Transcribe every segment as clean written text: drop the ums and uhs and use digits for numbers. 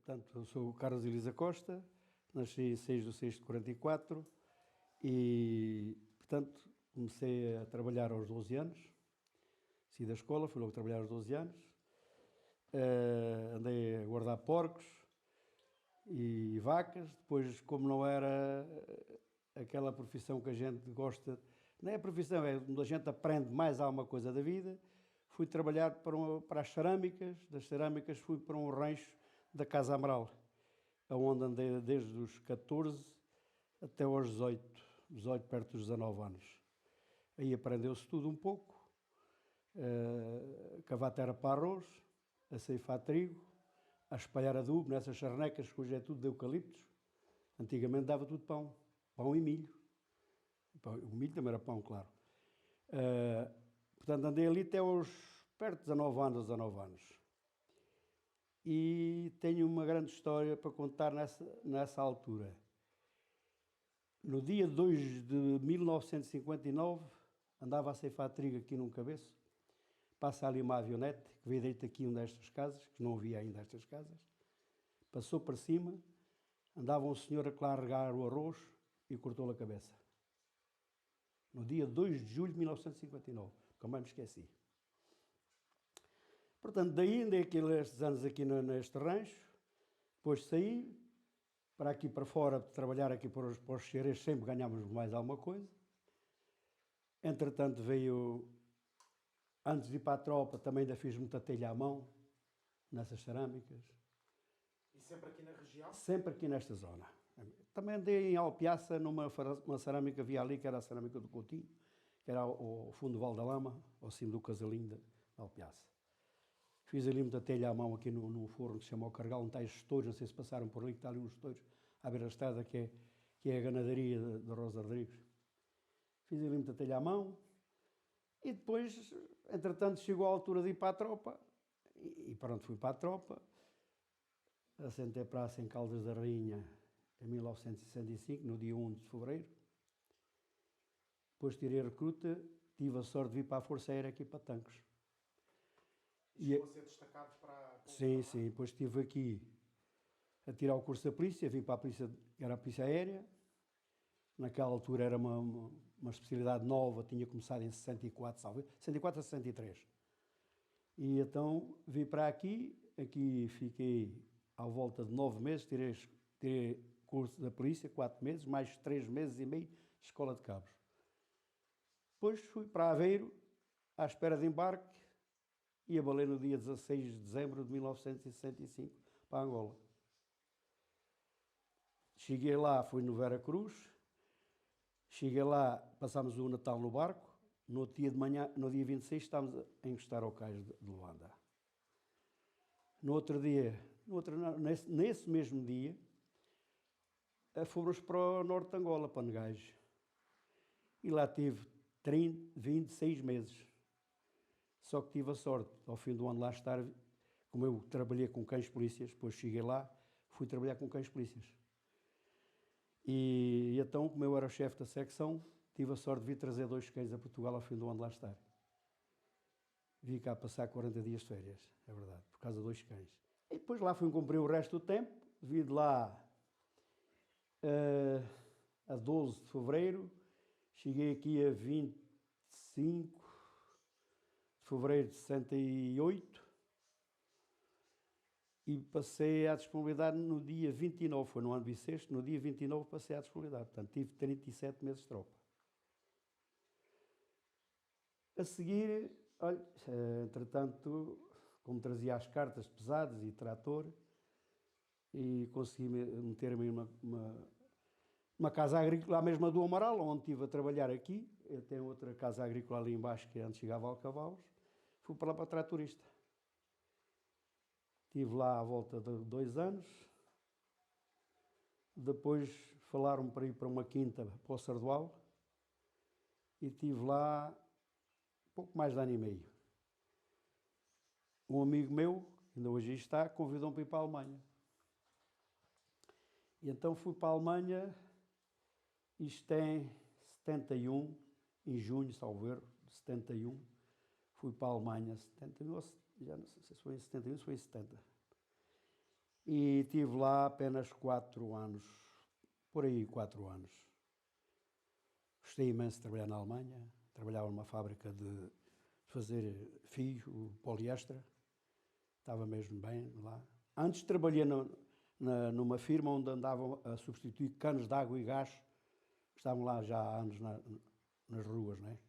Portanto, eu sou o Carlos Elisa Costa, nasci em 6/6/44 e, portanto, comecei a trabalhar aos 12 anos. Saí da escola, fui logo trabalhar aos 12 anos. Andei a guardar porcos e vacas. Depois, como não era aquela profissão que a gente gosta, não é a profissão, é onde a gente aprende mais alguma coisa da vida, fui trabalhar para as cerâmicas. Das cerâmicas fui para um rancho da Casa Amaral, onde andei desde os 14 até aos 18, perto dos 19 anos. Aí aprendeu-se tudo um pouco, a cavar terra para arroz, a ceifar trigo, a espalhar adubo nessas charnecas que hoje é tudo de eucaliptos. Antigamente dava tudo pão e milho. O milho também era pão, claro. Portanto, andei ali até aos perto de 19 anos. E tenho uma grande história para contar nessa altura. No dia 2 de 1959, andava a ceifar trigo aqui num cabeço. Passa ali uma avionete, que veio direito aqui uma destas casas, que não havia ainda estas casas. Passou para cima, andava um senhor a carregar o arroz e cortou-lhe a cabeça. No dia 2 de julho de 1959, nunca mais me esqueci. Portanto, daí andei estes anos aqui neste rancho, depois saí, para aqui para fora, trabalhar aqui para os xerês, sempre ganhámos mais alguma coisa. Entretanto veio, antes de ir para a tropa, também ainda fiz muita telha à mão, nessas cerâmicas. E sempre aqui na região? Sempre aqui nesta zona. Também andei em Alpiaça, numa cerâmica, havia ali, que era a cerâmica do Coutinho, que era ao fundo do Val da Lama, ao cimo do Casalinho de Alpiaça. Fiz ali muita telha à mão aqui no forno que se chama o Cargal, onde está os estouros, não sei se passaram por ali, que está ali uns estouros à beira da estrada, que é a ganadaria de Rosa Rodrigues. Fiz ali muita telha à mão e depois, entretanto, chegou a altura de ir para a tropa e pronto, fui para a tropa. Assentei praça em Caldas da Rainha em 1965, no dia 1 de fevereiro. Depois tirei a recruta, tive a sorte de vir para a Força Aérea aqui para Tancos. Chegou a ser destacado para sim, depois estive aqui a tirar o curso da polícia, vim para a polícia, era a polícia aérea. Naquela altura era uma especialidade nova, tinha começado em 64, 64 a 63. E então vim para aqui fiquei à volta de 9 meses, tirei curso da polícia, 4 meses, mais 3 meses e meio de escola de cabos. Depois fui para Aveiro, à espera de embarque, e abalei no dia 16 de dezembro de 1965 para Angola. Cheguei lá, fui no Vera Cruz, cheguei lá, passámos o Natal no barco, no outro dia de manhã, no dia 26, estávamos a encostar ao cais de Luanda. No outro dia, nesse mesmo dia, fomos para o norte de Angola, para Negais. E lá tive 26 meses. Só que tive a sorte, ao fim do ano lá estar, como eu trabalhei com cães polícias, depois cheguei lá, fui trabalhar com cães polícias. E então, como eu era o chefe da secção, tive a sorte de vir trazer 2 cães a Portugal ao fim do ano lá estar. Vim cá passar 40 dias de férias, é verdade, por causa de 2 cães. E depois lá fui cumprir o resto do tempo, vim de lá a 12 de fevereiro, cheguei aqui a 25 de fevereiro de 68 e passei à disponibilidade no dia 29, foi no ano bissexto, no dia 29 passei à disponibilidade, portanto tive 37 meses de tropa. A seguir, olha, entretanto, como trazia as cartas pesadas e trator, e consegui meter-me em uma casa agrícola, a mesma do Amaral, onde estive a trabalhar aqui. Eu tenho outra casa agrícola ali embaixo, que antes chegava a Alcavalos. Fui para lá para tratorista. Estive lá à volta de 2 anos. Depois falaram para ir para uma quinta, para o Sardual. E estive lá pouco mais de ano e meio. Um amigo meu, ainda hoje está, convidou-me para ir para a Alemanha. E então fui para a Alemanha, isto em 71, em junho, salvo erro, de 71. Fui para a Alemanha, 71, já não sei se foi em 71 ou se foi em 70. E estive lá apenas 4 anos, por aí 4 anos. Gostei imenso de trabalhar na Alemanha, trabalhava numa fábrica de fazer fio, poliéster, estava mesmo bem lá. Antes trabalhei numa firma onde andavam a substituir canos de água e gás, que estavam lá já há anos nas ruas, não é?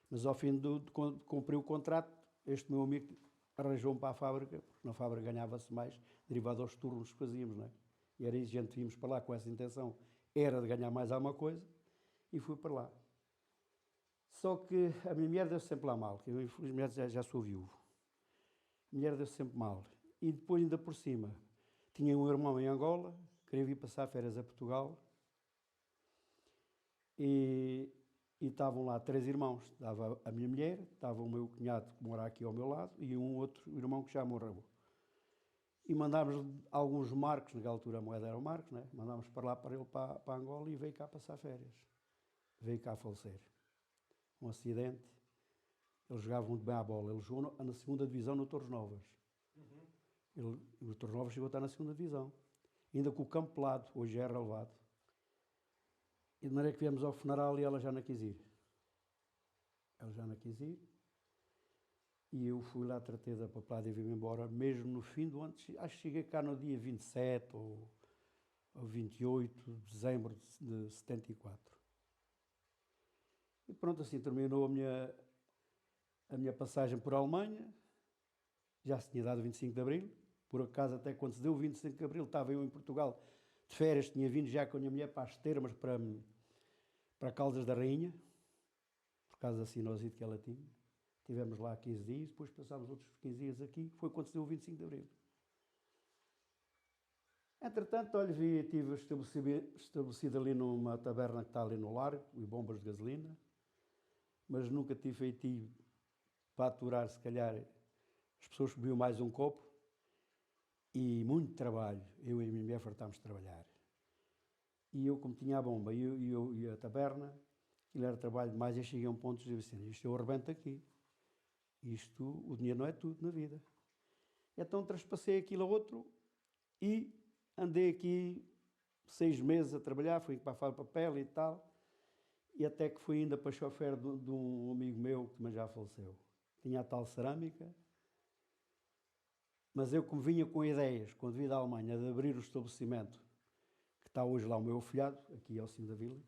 Mas ao fim de cumprir o contrato, este meu amigo arranjou-me para a fábrica, porque na fábrica ganhava-se mais, derivado aos turnos que fazíamos, não é? E era exigente, íamos para lá com essa intenção, era de ganhar mais alguma coisa, e fui para lá. Só que a minha mulher deu sempre lá mal, que eu infelizmente já sou viúvo. A mulher deu sempre mal. E depois, ainda por cima, tinha um irmão em Angola, queria vir passar férias a Portugal, e estavam lá 3 irmãos. Estava a minha mulher, estava o meu cunhado que mora aqui ao meu lado e um outro irmão que já morreu. E mandámos alguns marcos, naquela altura a moeda era o marcos, né? Mandámos para lá para ele, para Angola, e veio cá passar férias. Veio cá a falecer. Um acidente. Ele jogava muito bem à bola. Ele jogou na segunda divisão no Torres Novas. O Torres Novas chegou a estar na segunda divisão. Ainda com o campo pelado, hoje é relevado. E de maneira que viemos ao funeral e ela já não quis ir. Ela já não quis ir. E eu fui lá, tratei da papelada e vim-me embora, mesmo no fim do ano. Acho que cheguei cá no dia 27 ou 28 de dezembro de 74. E pronto, assim terminou a minha passagem por Alemanha. Já se tinha dado o 25 de Abril. Por acaso, até quando se deu o 25 de Abril, estava eu em Portugal de férias, tinha vindo já com a minha mulher para as termas, para Caldas da Rainha, por causa da sinusite que ela tinha. Estivemos lá 15 dias, depois passámos outros 15 dias aqui, foi quando se deu o 25 de Abril. Entretanto, olha, estive estabelecido ali numa taberna que está ali no Largo, e bombas de gasolina, mas nunca tive feitiço para aturar, se calhar, as pessoas que bebiam mais um copo, e muito trabalho. Eu e a minha mulher fartámos de trabalhar. E eu, como tinha a bomba e a taberna, aquilo era trabalho demais, e eu cheguei a um ponto de dizer assim, isto eu arrebento aqui. O dinheiro não é tudo na vida. Então traspassei aquilo a outro e andei aqui 6 meses a trabalhar, fui para a fábrica de papel e tal, e até que fui ainda para chofer de um amigo meu que também já faleceu. Tinha a tal cerâmica, mas eu, como vinha com ideias, quando vim da Alemanha, de abrir o estabelecimento, que está hoje lá o meu afilhado, aqui ao cimo da vila,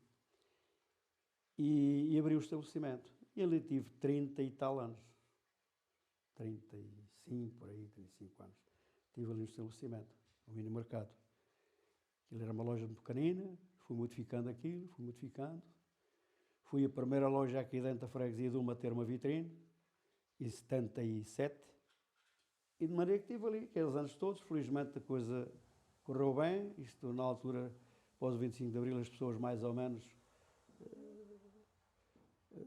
e abri o estabelecimento. E ali tive 30 e tal anos. 35, por aí, 35 anos. Tive ali um estabelecimento, um mini mercado. Aquilo era uma loja muito pequenina, fui modificando aquilo, fui modificando. Fui a primeira loja aqui dentro da freguesia de uma ter uma vitrine, em 77. E de maneira que estive ali, aqueles anos todos, felizmente a coisa correu bem. Isto, na altura, após o 25 de Abril, as pessoas mais ou menos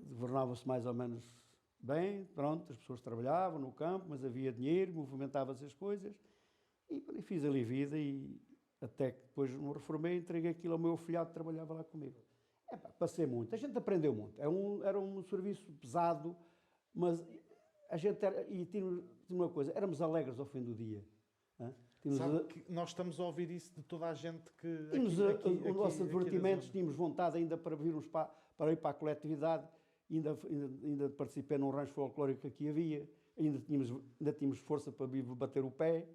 governavam-se mais ou menos bem, pronto, as pessoas trabalhavam no campo, mas havia dinheiro, movimentava-se as coisas, e fiz ali vida, e até que depois me reformei, entreguei aquilo ao meu afilhado que trabalhava lá comigo. Passei muito, a gente aprendeu muito, era um serviço pesado, mas a gente tinha uma coisa, éramos alegres ao fim do dia. Sabe que nós estamos a ouvir isso de toda a gente que... Os nossos divertimentos, tínhamos vontade ainda para virmos para ir para a coletividade, ainda participei num rancho folclórico que aqui havia, ainda tínhamos força para vir bater o pé.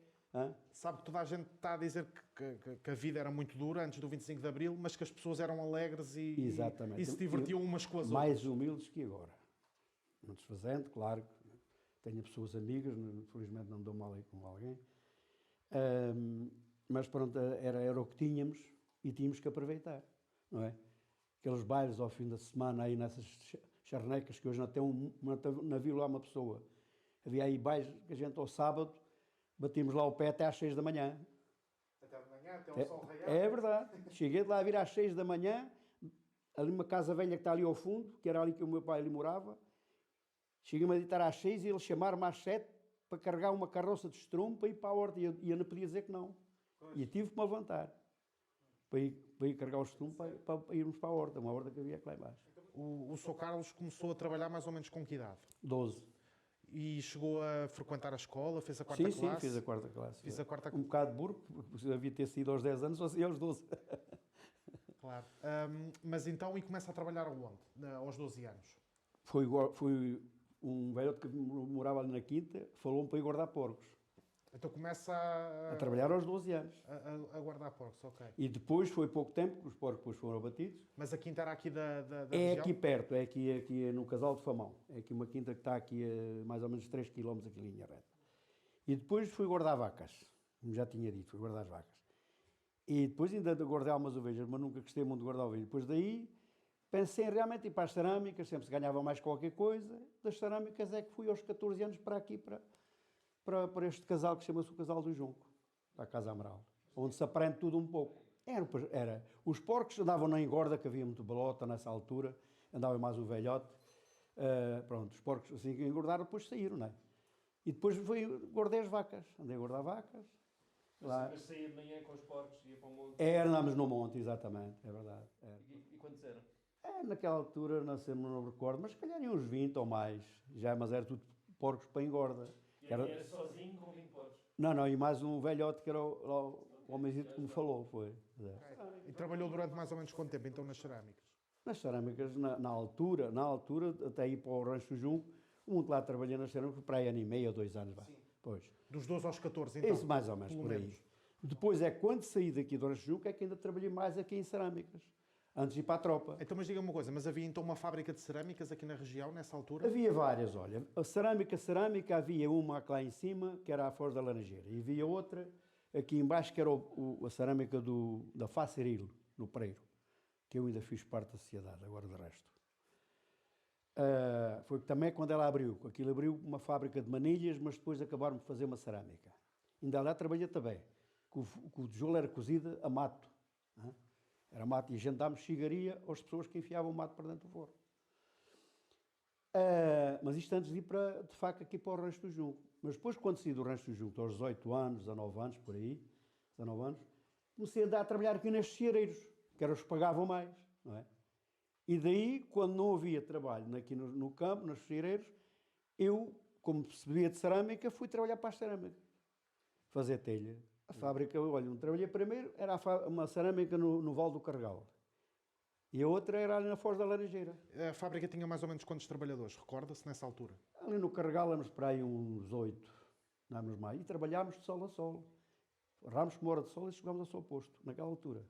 Sabe que toda a gente está a dizer que a vida era muito dura antes do 25 de Abril, mas que as pessoas eram alegres e se divertiam umas com as outras. Mais humildes que agora. Não desfazendo, claro, tenho pessoas amigas, felizmente não me dou mal aí com alguém. Mas pronto, era o que tínhamos e tínhamos que aproveitar, não é? Aqueles bailes ao fim da semana aí nessas charnecas que hoje não tem na vila há uma pessoa. Havia aí bailes que a gente ao sábado batíamos lá o pé até às 6 da manhã. Até de manhã, até o sol raiar. É verdade. Cheguei de lá a vir às 6 da manhã, ali uma casa velha que está ali ao fundo, que era ali que o meu pai ali morava. Cheguei-me a deitar às 6 e ele chamar-me às 7 para carregar uma carroça de estrume para ir para a horta. E eu não podia dizer que não. Pois. E tive que me levantar para ir carregar o estrume para irmos para a horta, uma horta que havia aqui lá embaixo. O Sr. Carlos começou a trabalhar mais ou menos com que idade? 12. E chegou a frequentar a escola, fez a quarta classe? Sim, fiz a quarta classe. Fiz a quarta... Um bocado burro, porque havia ter sido aos 10 anos, só saí aos 12. Claro. Mas então, e começa a trabalhar aonde? Aos 12 anos? Foi um velhote que morava ali na Quinta, falou-me para ir guardar porcos. Então começa a trabalhar aos 12 anos. A guardar porcos, ok. E depois foi pouco tempo que os porcos depois foram abatidos. Mas a quinta era aqui da é região? Aqui perto, é aqui no Casal de Famão. É aqui uma quinta que está aqui a mais ou menos 3 km aqui em linha reta. E depois fui guardar vacas, como já tinha dito, fui guardar as vacas. E depois ainda guardei algumas ovelhas, mas nunca gostei muito de guardar ovelhas. Depois daí pensei em realmente ir para as cerâmicas, sempre se ganhava mais qualquer coisa. Das cerâmicas é que fui aos 14 anos para aqui, para este casal que chama-se o Casal do Junco, da Casa Amaral, onde se aprende tudo um pouco. Era. Os porcos andavam na engorda, que havia muito bolota nessa altura, andava mais o velhote. Pronto, os porcos assim que engordaram, depois saíram, não é? E depois guardei as vacas, andei a guardar vacas. Mas saía de manhã com os porcos, ia para o monte? Andámos no monte, exatamente, é verdade. E quantos eram? Naquela altura, não me recordo, mas se calhar uns 20 ou mais, mas era tudo porcos para engorda. E era sozinho com 20 porcos? Não, e mais um velhote que era o homenzito que me falou, foi. E trabalhou durante mais ou menos quanto tempo, então, nas cerâmicas? Nas cerâmicas, na altura, até ir para o Rancho do Junco, muito lá trabalhei nas cerâmicas, para aí ano e meio ou 2 anos, vai. Pois. Dos 12 aos 14, então? Isso mais ou menos, por aí. Depois quando saí daqui do Rancho do Junco, é que ainda trabalhei mais aqui em cerâmicas, antes de ir para a tropa. Então, mas diga-me uma coisa, mas havia então uma fábrica de cerâmicas aqui na região, nessa altura? Havia várias, olha. A cerâmica, havia uma lá em cima, que era a Foz da Laranjeira, e havia outra aqui embaixo, que era a cerâmica da Faceril, no Pereiro, que eu ainda fiz parte da sociedade, agora de resto. Foi também quando ela abriu. Aquilo abriu uma fábrica de manilhas, mas depois acabaram de fazer uma cerâmica. Ainda lá trabalhei também. O tijolo era cozido a mato. Era mato e a gente dava mexigaria às pessoas que enfiavam o mato para dentro do forno. Mas isto antes de ir, de facto, aqui para o Rancho do Junco. Mas depois, quando saí do Rancho do Junco, aos 18 anos, 19 anos, por aí, 19 anos, comecei a trabalhar aqui nestes ceareiros, que eram os que pagavam mais, não é? E daí, quando não havia trabalho aqui no campo, nos ceareiros, eu, como percebia de cerâmica, fui trabalhar para a cerâmica, fazer telha. A fábrica, olha, onde trabalhei primeiro era uma cerâmica no Val do Carregal. E a outra era ali na Foz da Laranjeira. A fábrica tinha mais ou menos quantos trabalhadores? Recorda-se nessa altura? Ali no Carregal éramos para aí uns 8, não éramos mais. E trabalhámos de sol a sol. Ramos com uma hora de sol e chegámos ao seu posto, naquela altura.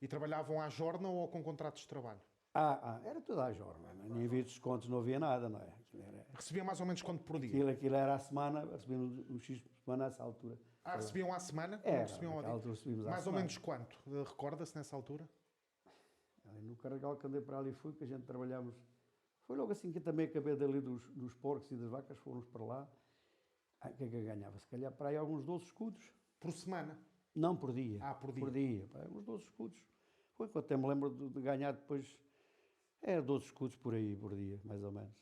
E trabalhavam à jorna ou com contratos de trabalho? Era tudo à jorna. Nem havia descontos, não havia nada, não é? Recebia mais ou menos quanto por dia? Aquilo era à semana, recebíamos um X por semana nessa altura. Recebiam à semana? Recebiam ao dia. Mais ou menos quanto? Recorda-se nessa altura? Ali no Carregal que andei para ali fui, que a gente trabalhámos. Foi logo assim que eu também acabei dali dos porcos e das vacas, fomos para lá. O que é que eu ganhava? Se calhar para aí alguns 12 escudos. Por semana? Não, por dia. Por dia. Por dia, uns 12 escudos. Foi que eu até me lembro de ganhar depois. Era 12 escudos por aí, por dia, mais ou menos.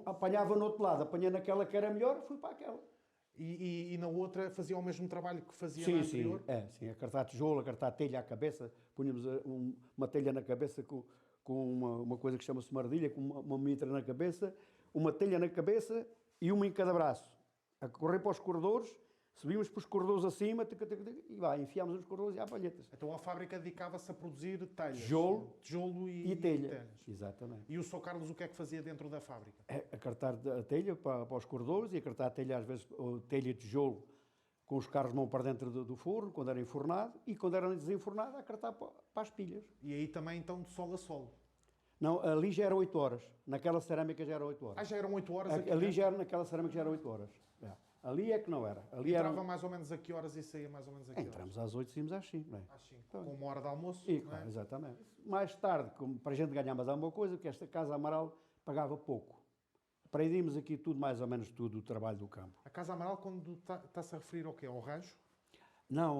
Apanhava no outro lado, apanhei naquela que era melhor, fui para aquela. E na outra fazia o mesmo trabalho que fazia na anterior? Sim, a cartar tijolo, a cartar telha à cabeça. Punhamos uma telha na cabeça com uma coisa que chama-se mardilha, com uma mitra na cabeça, uma telha na cabeça e uma em cada braço. A correr para os corredores, subimos para os corredores acima, e enfiámos os corredores e há palhetas. Então a fábrica dedicava-se a produzir telhas? Tijolo e telha. telhas. Exatamente. E o Sr. Carlos o que é que fazia dentro da fábrica? A cartar a telha para os corredores e a cartar a telha, às vezes, telha de tijolo com os carros mão para dentro do forno, quando era enfornado, e quando era desenfornado, a cartar para as pilhas. E aí também, então, de sol a sol? Não, ali já era 8 horas. Naquela cerâmica já era 8 horas. Já eram 8 horas? Ali já era, naquela cerâmica já era 8 horas. Ali é que não era. Ali entrava mais ou menos a que horas e saía mais ou menos a que horas? Entramos às 8 e saímos às 5, não é? Às 5, com uma hora de almoço, não é? Exatamente. Mais tarde, para a gente ganhar mais alguma coisa, porque esta Casa Amaral pagava pouco. Aprendíamos aqui tudo, mais ou menos tudo, o trabalho do campo. A Casa Amaral, quando está-se a referir ao quê? Ao rancho? Não,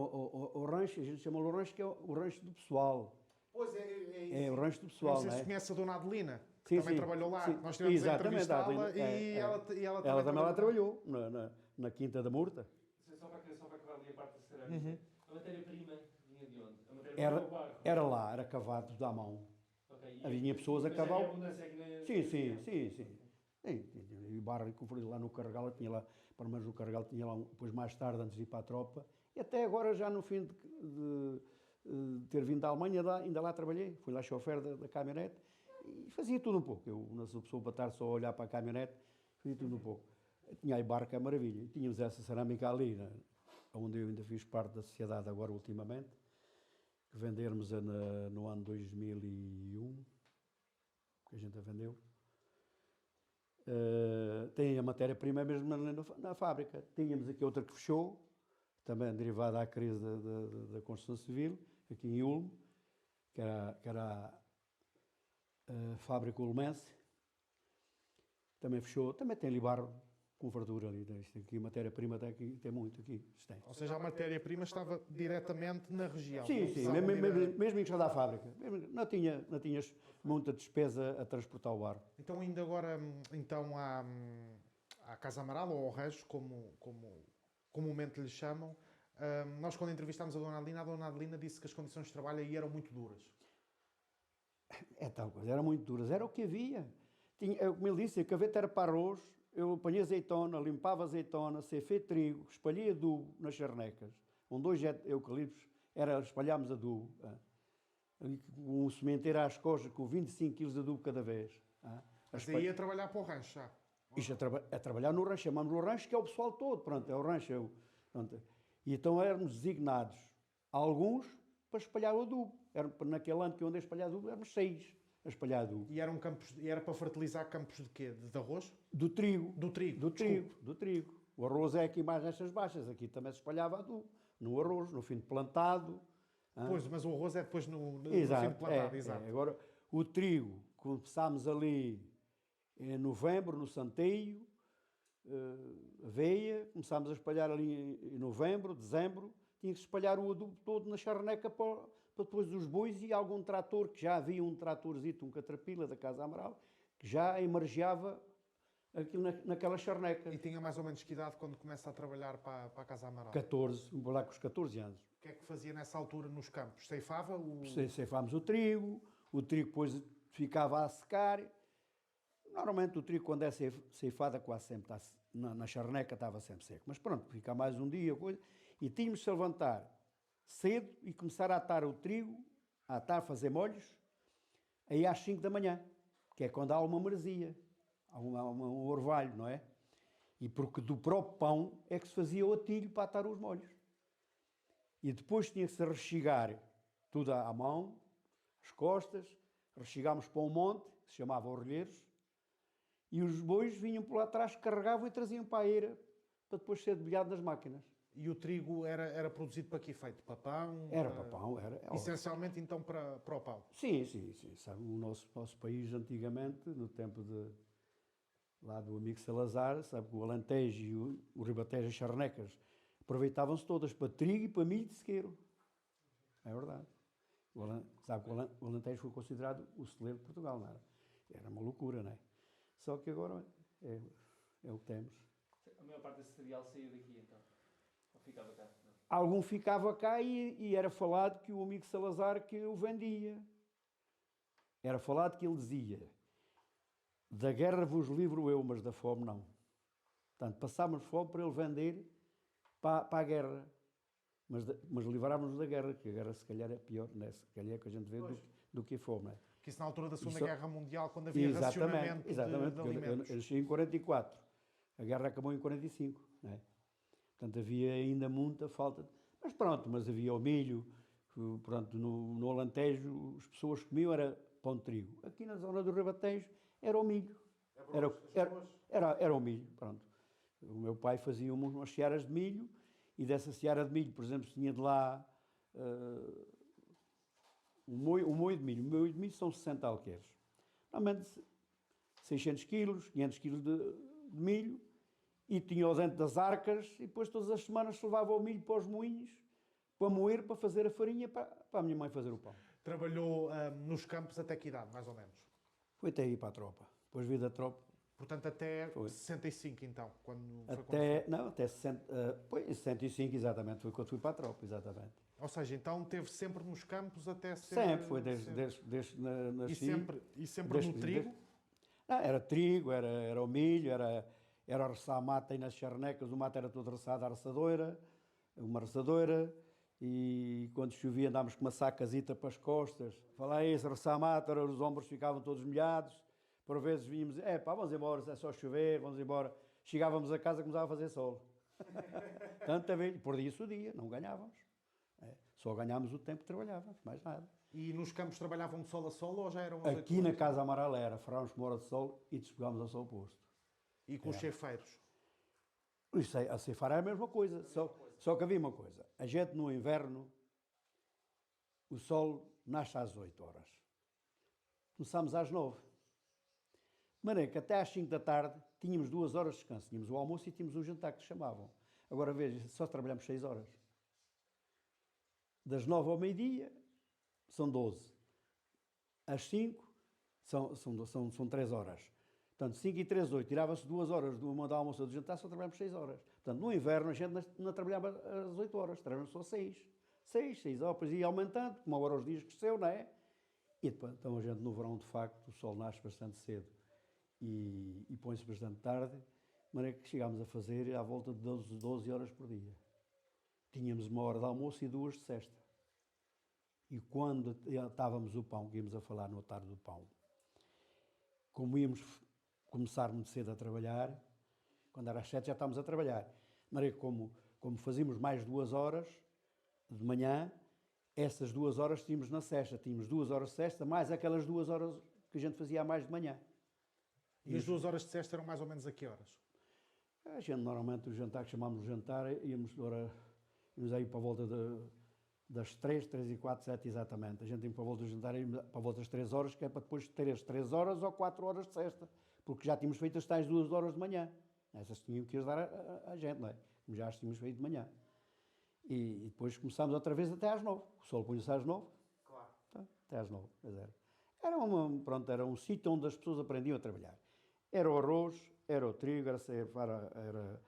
o rancho, a gente chama o rancho, que é o rancho do pessoal. Pois é. É o rancho do pessoal, não sei se conhece a Dona Adelina, que sim, também trabalhou lá. Nós tivemos a entrevistá-la e ela também lá trabalhou, na Quinta da Murta. Só para acabar ali a parte da cerâmica. A matéria-prima vinha de onde? A matéria-prima era lá, era cavado à mão. Okay. Havia pessoas a cavar. Abundância aqui na... Sim. E barra, como falei, lá no Carregal, tinha lá, pelo menos no Carregal, tinha lá, depois mais tarde, antes de ir para a tropa, e até agora, já no fim de ter vindo da Alemanha, ainda lá trabalhei, fui lá chofer da caminhonete, e fazia tudo um pouco. Eu não sou pessoa para estar só a olhar para a caminhonete, fazia tudo um pouco. Tinha aí barco, é maravilha, e tínhamos essa cerâmica ali, né, onde eu ainda fiz parte da sociedade agora, ultimamente, que vendermos no ano 2001, que a gente a vendeu. Tem a matéria-prima mesmo na fábrica. Tínhamos aqui outra que fechou, também derivada à crise da construção civil, aqui em Ulm, que era a fábrica ulmense. Também fechou, também tem ali barro com fartura ali. Isto aqui, matéria-prima tem muito aqui. Ou seja, a matéria-prima estava diretamente na região. Sim, mesmo em cada a fábrica. Não tinhas muita despesa a transportar o barro. Então, ainda agora, à Casa Amaral, ou ao Rancho, como comumente lhe chamam, nós quando entrevistámos a Dona Adelina disse que as condições de trabalho aí eram muito duras. É tal coisa, eram muito duras, era o que havia. Como ele disse, a caveta era para arroz, eu apanhei azeitona, limpava azeitona, ceifei trigo, espalhei adubo nas charnecas, com 2 eucaliptos, espalhámos adubo. Um sementeiro às costas com 25 kg de adubo cada vez. Mas aí ia trabalhar para o rancho já? Isto a trabalhar no rancho, chamamos o rancho, que é o pessoal todo, pronto, é o rancho. Pronto. E então éramos designados, alguns, para espalhar o adubo. Naquele ano que eu andei a espalhar adubo, éramos 6 a espalhar adubo. E era para fertilizar campos de quê? De arroz? Do trigo. Do trigo. Do trigo. O arroz é aqui mais nestas baixas, aqui também se espalhava adubo. No arroz, no fim de plantado. Pois, mas o arroz é depois no fim exato, de plantado, exato. Agora, o trigo, começámos ali em novembro, no Santeio, aveia, começámos a espalhar ali em novembro, dezembro, tinha que espalhar o adubo todo na charneca para depois dos bois e algum trator, que já havia um tratorzito, um caterpillar da Casa Amaral, que já emergiava aquilo naquela charneca. E tinha mais ou menos que idade quando começa a trabalhar para a Casa Amaral? 14, vou lá com os 14 anos. O que é que fazia nessa altura nos campos? Ceifava? Ceifámos o trigo depois ficava a secar. Normalmente o trigo, quando é ceifado, quase sempre está, na charneca estava sempre seco. Mas pronto, fica mais um dia, coisa, e tínhamos de se levantar cedo e começar a atar o trigo, a fazer molhos, aí às 5 da manhã, que é quando há uma maresia, há um orvalho, não é? E porque do próprio pão é que se fazia o atilho para atar os molhos. E depois tinha que se rechegar tudo à mão, as costas, rechegámos para um monte, que se chamava Orelheiros, e os bois vinham por lá atrás, carregavam e traziam para a eira, para depois ser debulhado nas máquinas. E o trigo era produzido para que efeito? Para pão? Era para pão, era. Essencialmente, então, para o pão? Sim. Sabe, o nosso país, antigamente, no tempo lá do amigo Salazar, sabe que o Alentejo e o Ribatejo, as charnecas, aproveitavam-se todas para trigo e para milho de sequeiro. É verdade. Sabe que o Alentejo foi considerado o celeiro de Portugal, não era? Era uma loucura, não é? Só que agora é o que temos. A maior parte desse cereal saiu daqui, então? Ou ficava cá? Não. Algum ficava cá e era falado que o amigo Salazar que o vendia. Era falado que ele dizia: da guerra vos livro eu, mas da fome não. Portanto, passávamos fome para ele vender para a guerra. Mas livrávamos da guerra, que a guerra se calhar é pior, né? Se calhar é que a gente vê do que a fome. Né? Que isso na altura da Segunda Guerra Mundial, quando havia racionamento de alimentos. Eu nasci em 44, a guerra acabou em 45. Né? Portanto, havia ainda muita falta. Mas pronto, havia o milho, pronto, no Alentejo as pessoas comiam, era pão de trigo. Aqui na zona do Ribatejo era o milho. Era o milho, pronto. O meu pai fazia umas searas de milho, e dessa seara de milho, por exemplo, tinha de lá um moio de milho. O moio de milho são 60 alqueires. Normalmente 600 quilos, 500 quilos de milho, e tinha-o dentro das arcas, e depois todas as semanas se levava o milho para os moinhos, para moer, para fazer a farinha, para a minha mãe fazer o pão. Trabalhou nos campos até que idade, mais ou menos? Foi até ir para a tropa. Depois vi da tropa. Portanto, até 65, então, até 65, exatamente, foi quando fui para a tropa, exatamente. Ou seja, então teve sempre nos campos até ser... Sempre, foi desde nasci. E sempre no trigo? Não, era trigo, era o milho, era roçar mata aí nas charnecas, o mato era todo roçado à roçadoira, uma roçadoira, e quando chovia andávamos com uma sacazita para as costas. Falar isso, roçar mata, os ombros ficavam todos molhados, por vezes vínhamos, vamos embora, é só chover, vamos embora. Chegávamos a casa e começava a fazer sol. Tanta vez, por isso o dia, não ganhávamos. Só ganhámos o tempo que trabalhávamos, mais nada. E nos campos trabalhavam de sol a sol ou já eram Aqui na Casa Amarela era, farámos com uma hora de sol e despegámos ao sol posto. E com os ceifeiros? Isso, a ceifar era a mesma coisa, só que havia uma coisa. A gente no inverno, o sol nasce às 8 horas. Começámos às 9. De maneira que até às 5 da tarde tínhamos 2 horas de descanso. Tínhamos o almoço e tínhamos o jantar que chamavam. Agora veja, só trabalhamos 6 horas. Das 9 ao meio-dia são 12. Às 5 são 3 horas. Portanto, 5 e 3, 8. Tirava-se 2 horas do almoço ou do jantar, só trabalhamos 6 horas. Portanto, no inverno a gente não trabalhava às 8 horas, trabalhamos só 6. 6 horas, depois ia aumentando, como agora os dias cresceu, não é? E depois, então a gente no verão, de facto, o sol nasce bastante cedo e põe-se bastante tarde, de maneira que chegámos a fazer à volta de 12 horas por dia. Tínhamos 1 hora de almoço e 2 de sesta. E quando estávamos o pão, que íamos a falar no tarde do pão, como íamos começar muito cedo a trabalhar, quando era às 7 já estávamos a trabalhar. De maneira que como fazíamos mais 2 horas de manhã, essas 2 horas tínhamos na sesta. Tínhamos 2 horas de sesta, mais aquelas 2 horas que a gente fazia a mais de manhã. E as 2 horas de sesta eram mais ou menos a que horas? A gente, normalmente, o jantar que chamámos de jantar, íamos aí para a volta das 3 e 4, 7 exatamente. A gente ia para a volta do jantar, íamos para a volta das 3 horas, que é para depois ter as 3 horas ou 4 horas de sesta. Porque já tínhamos feito as tais 2 horas de manhã. Essas tinham que as dar a gente, não é? Como já as tínhamos feito de manhã. E depois começámos outra vez até às 9. O sol punha-se às 9. Claro. Então, até às 9. Era um sítio onde as pessoas aprendiam a trabalhar. Era o arroz, era o trigo, era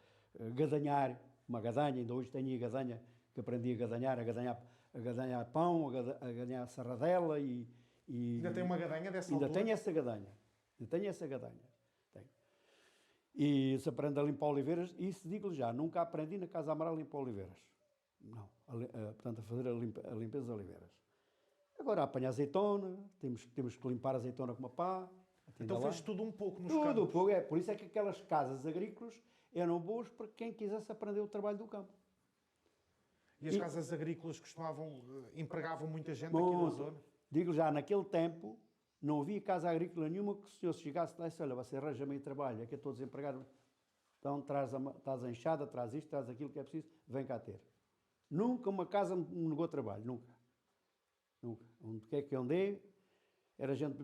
gadanhar, uma gadanha. Ainda hoje tenho a gadanha, que aprendi a gadanhar pão, a gadanhar serradela e ainda tem uma gadanha dessa ainda altura? tenho essa gadanha. E se aprende a limpar oliveiras, isso digo-lhe já, nunca aprendi na Casa Amarela a limpar oliveiras. Não, portanto a fazer a limpeza de oliveiras. Agora apanha azeitona, temos que limpar a azeitona com uma pá. Então fez tudo um pouco nos campos. Tudo um pouco, é. Por isso é que aquelas casas agrícolas eram boas para quem quisesse aprender o trabalho do campo. E as casas agrícolas empregavam muita gente aqui na zona? Digo já, naquele tempo, não havia casa agrícola nenhuma que o senhor chegasse lá e disse, olha, você arranja meio trabalho, aqui é todos empregados. Então traz a enxada, traz isto, traz aquilo que é preciso, vem cá ter. Nunca uma casa me negou trabalho, nunca. Onde quer que eu andei, era gente,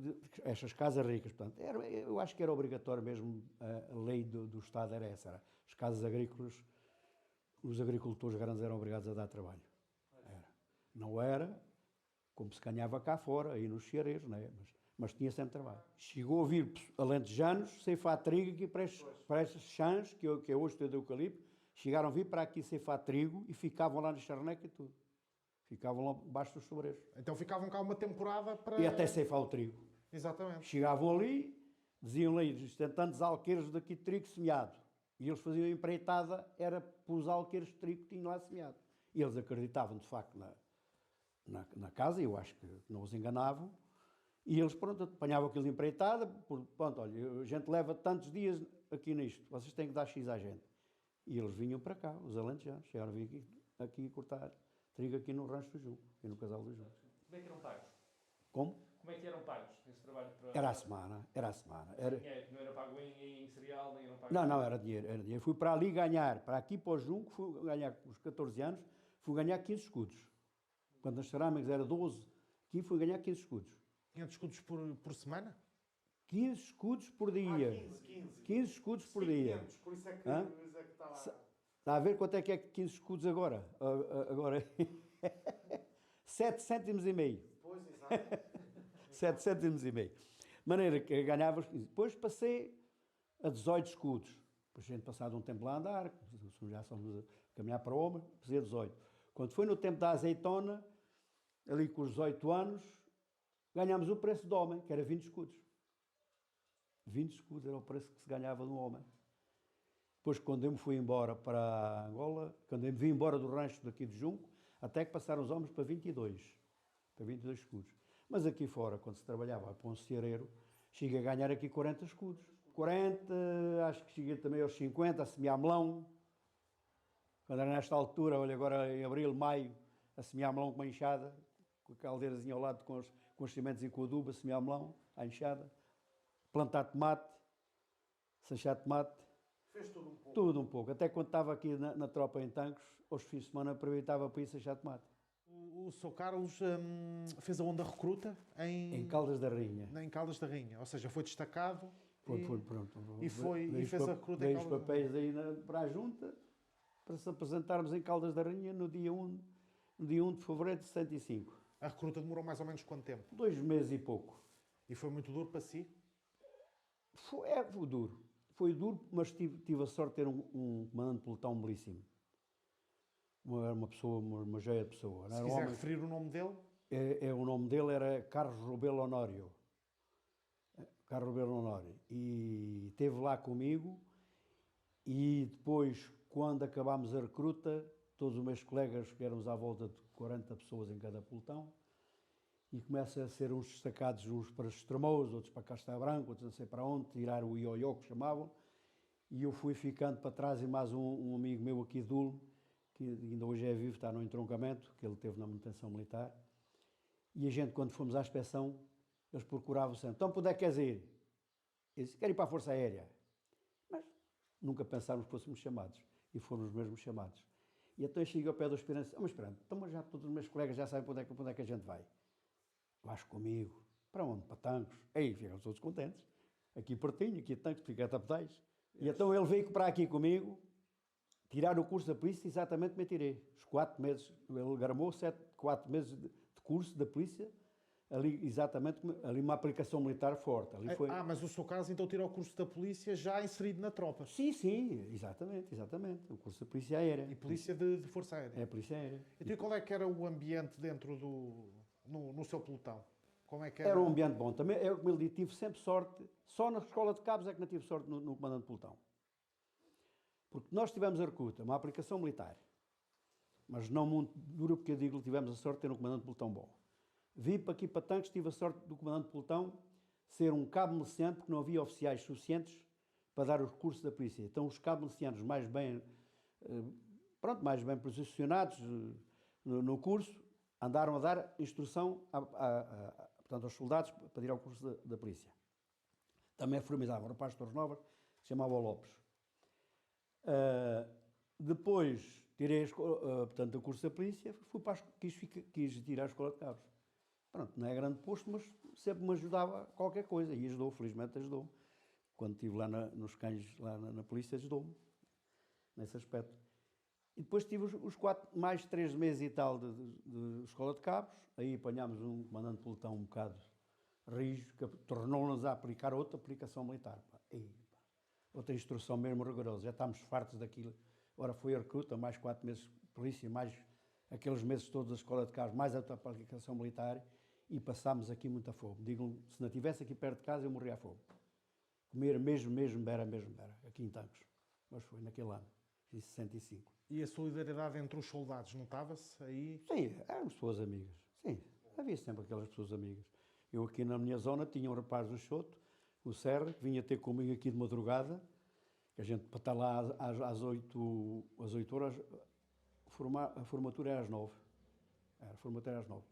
estas casas ricas, portanto, eu acho que era obrigatório mesmo, a lei do Estado era essa, as casas agrícolas, os agricultores grandes eram obrigados a dar trabalho. Não era como se ganhava cá fora, aí nos ceareiros, não é? Mas tinha sempre trabalho. Chegou a vir alentejanos, ceifar trigo aqui para estes chãs, que é hoje de eucalipto, chegaram a vir para aqui ceifar trigo e ficavam lá na charneca e tudo. Ficavam lá debaixo dos sobreiros. Então ficavam cá uma temporada para... E até ceifar o trigo. Exatamente. Chegavam ali, diziam ali, tem tantos alqueires daqui de trigo semeado. E eles faziam a empreitada, era para os alqueires de trigo que tinham lá semeado. E eles acreditavam, de facto, na casa, eu acho que não os enganavam, e eles, pronto, apanhavam aquilo de empreitada, pronto, olha, a gente leva tantos dias aqui nisto, vocês têm que dar X à gente. E eles vinham para cá, os alentejanos, chegaram a vir aqui cortar trigo aqui no Rancho do Junco, aqui no Casal do Junco. Como é que eram pagos? Como? Como é que eram pagos esse trabalho? Era a semana. Não era pago em cereal, nem eram pagos... Não, era dinheiro. Fui para ali ganhar, para aqui para o Junco, fui ganhar, com os 14 anos, fui ganhar 15 escudos. Quando nas cerâmicas era 12, aqui fui ganhar 15 escudos. 500 escudos por semana? 15 escudos por dia. 15 escudos por dia. 500, por isso é que está lá. Está a ver quanto é que 15 escudos agora? Agora 7 cêntimos e meio. Pois, exato. 7 cêntimos e meio. De maneira que ganhava os 15. Depois passei a 18 escudos. Depois a gente passado um tempo lá a andar, já somos a caminhar para o homem, passei a 18. Quando foi no tempo da azeitona, ali com os 18 anos, ganhámos o preço do homem, que era 20 escudos. 20 escudos era o preço que se ganhava de um homem. Depois, quando eu me fui embora para Angola, quando eu me vim embora do rancho daqui de Junco, até que passaram os homens para 22 escudos. Mas aqui fora, quando se trabalhava para um ceareiro, chega a ganhar aqui 40 escudos. 40, acho que chega também aos 50, a semear melão. Quando era nesta altura, olha, agora em abril, maio, a semear melão com uma enxada, com a caldeirazinha ao lado com os sementes e com o adubo, a semear melão, à enxada. Plantar tomate, sanchar tomate. Fez tudo um pouco. Tudo um pouco. Até quando estava aqui na tropa em Tancos, aos fins de semana aproveitava para ir sanchar tomate. O Sr. Carlos fez a onda recruta em Caldas da Rainha. Em Caldas da Rainha, ou seja, foi destacado pronto. E fez a recruta em Caldas da Rainha. Dei os papéis aí para a junta para se apresentarmos em Caldas da Rainha no dia 1 de fevereiro de 65. A recruta demorou mais ou menos quanto tempo? 2 meses e pouco. E foi muito duro para si? Foi duro. Foi duro, mas tive a sorte de ter um comandante de pelotão belíssimo. Uma pessoa, uma joia de pessoa. Se quiser referir o nome dele? O nome dele era Carlos Rebelo Honório. Carlos Rebelo Honório. E esteve lá comigo e depois, quando acabámos a recruta, todos os meus colegas, que éramos à volta de 40 pessoas em cada pelotão, e começa a ser uns destacados, uns para Estremoz, outros para Castelo Branco, outros não sei para onde, tirar o ioió que chamavam, e eu fui ficando para trás e mais um amigo meu aqui de Ulm, que ainda hoje é vivo, está no entroncamento, que ele teve na manutenção militar, e a gente, quando fomos à inspeção, eles procuravam sempre, então, para onde é que queres ir? Eu disse, quero ir para a Força Aérea. Mas nunca pensámos que fôssemos chamados, e fomos mesmo chamados. E então eu cheguei ao pé do aspirante, mas esperando, então já todos os meus colegas já sabem para onde é que a gente vai. Vais comigo. Para onde? Para Tancos. Aí ficam todos contentes. Aqui pertinho, aqui a Tancos, fica a Tapetais. E então ele veio para aqui comigo, tirar o curso da polícia, exatamente me tirei. Os 4 meses, ele gramou 4 meses de curso da polícia, ali exatamente, ali uma aplicação militar forte. Ali foi... mas o Sr. Carlos então tirou o curso da polícia já inserido na tropa? Sim, exatamente. O curso da polícia aérea. E polícia de Força Aérea? É, polícia aérea. Então qual é que era o ambiente dentro no seu pelotão? Como é que era? Era um ambiente bom. Também, eu, como ele disse, tive sempre sorte. Só na escola de cabos é que não tive sorte no comandante de pelotão. Porque nós tivemos a recruta, uma aplicação militar, mas não muito dura, porque eu digo que tivemos a sorte de ter um comandante de pelotão bom. Vim para aqui para Tancos, tive a sorte do comandante de pelotão ser um cabo miliciano, porque não havia oficiais suficientes para dar os cursos da polícia. Então os cabos milicianos mais bem posicionados no curso, andaram a dar instrução portanto, aos soldados para tirar o curso da polícia. Também formizava um rapaz de Torres Novas, que se chamava Lopes. Depois tirei portanto, o curso da polícia, fui para quis tirar a escola de cabos. Pronto, não é grande posto, mas sempre me ajudava qualquer coisa, e ajudou, felizmente ajudou-me. Quando estive lá nos cães, lá na polícia, ajudou-me, nesse aspecto. E depois tive mais 3 meses e tal de escola de cabos, aí apanhámos um comandante de pelotão um bocado rijo, que tornou-nos a aplicar outra aplicação militar. Outra instrução mesmo rigorosa, já estávamos fartos daquilo. Ora, foi a recruta, mais 4 meses de polícia, mais aqueles meses todos da escola de cabos, mais a outra aplicação militar, e passámos aqui muita fome. Digam, se não estivesse aqui perto de casa, eu morria à fome. Comer mesmo, era, aqui em Tancos. Mas foi naquele ano, em 65. E a solidariedade entre os soldados notava-se aí? Sim, eram pessoas amigas. Sim, havia sempre aquelas pessoas amigas. Eu aqui na minha zona tinha um rapaz do Choto, o Serra, que vinha ter comigo aqui de madrugada, que a gente, para estar lá às 8 horas, a formatura era às 9. A formatura era às 9.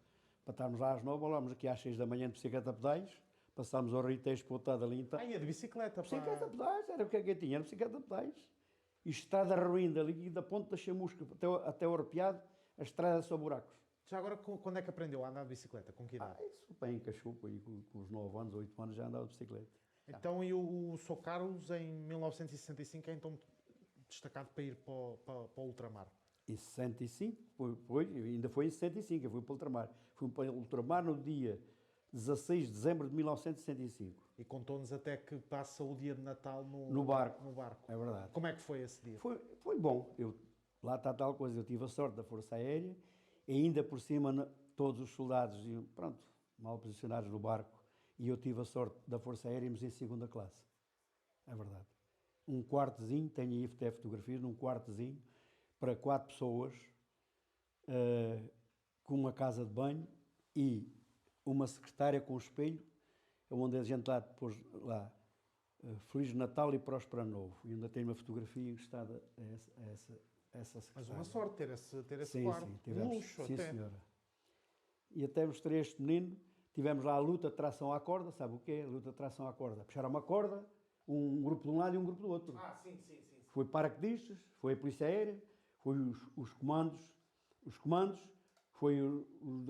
Para estarmos lá às 9, olhámos aqui às 6 da manhã de bicicleta a pedais, passámos ao Ritejo para o outro lado ali. Ia de bicicleta? Bicicleta a pedais, era o que é que tinha, era bicicleta a pedais. E estrada ruim, dali da ponte da Chamusca até o Arpeado, a estrada só buracos. Já agora, quando é que aprendeu a andar de bicicleta? Com que idade? Isso bem encaixou, com os 9 anos, 8 anos já andava de bicicleta. Então, e o Sr. Carlos, em 1965, é então destacado para ir para o ultramar? Em 65, ainda foi em 65, eu fui para o ultramar. Fui para o ultramar no dia 16 de dezembro de 1965. E contou-nos até que passa o dia de Natal no barco. É verdade. Como é que foi esse dia? Foi bom. Lá está tal coisa, eu tive a sorte da Força Aérea, e ainda por cima todos os soldados, pronto, mal posicionados no barco, E eu tive a sorte da Força Aérea, irmos em segunda classe. É verdade. Um quartozinho, tenho aí até fotografias, num quartozinho, para 4 pessoas, com uma casa de banho e uma secretária com um espelho, onde a gente lá depois, Feliz Natal e Próspero Ano Novo. E ainda tenho uma fotografia encostada a essa secretária. Mas uma sorte ter esse sim, quarto. Sim, tivemos, um luxo sim, até. senhora. E até mostrei este menino, tivemos lá a luta de tração à corda, sabe o quê? A luta de tração à corda. Puxaram uma corda, um grupo de um lado e um grupo do outro. Sim. Foi paraquedistas, foi a Polícia Aérea, foi os comandos, foi o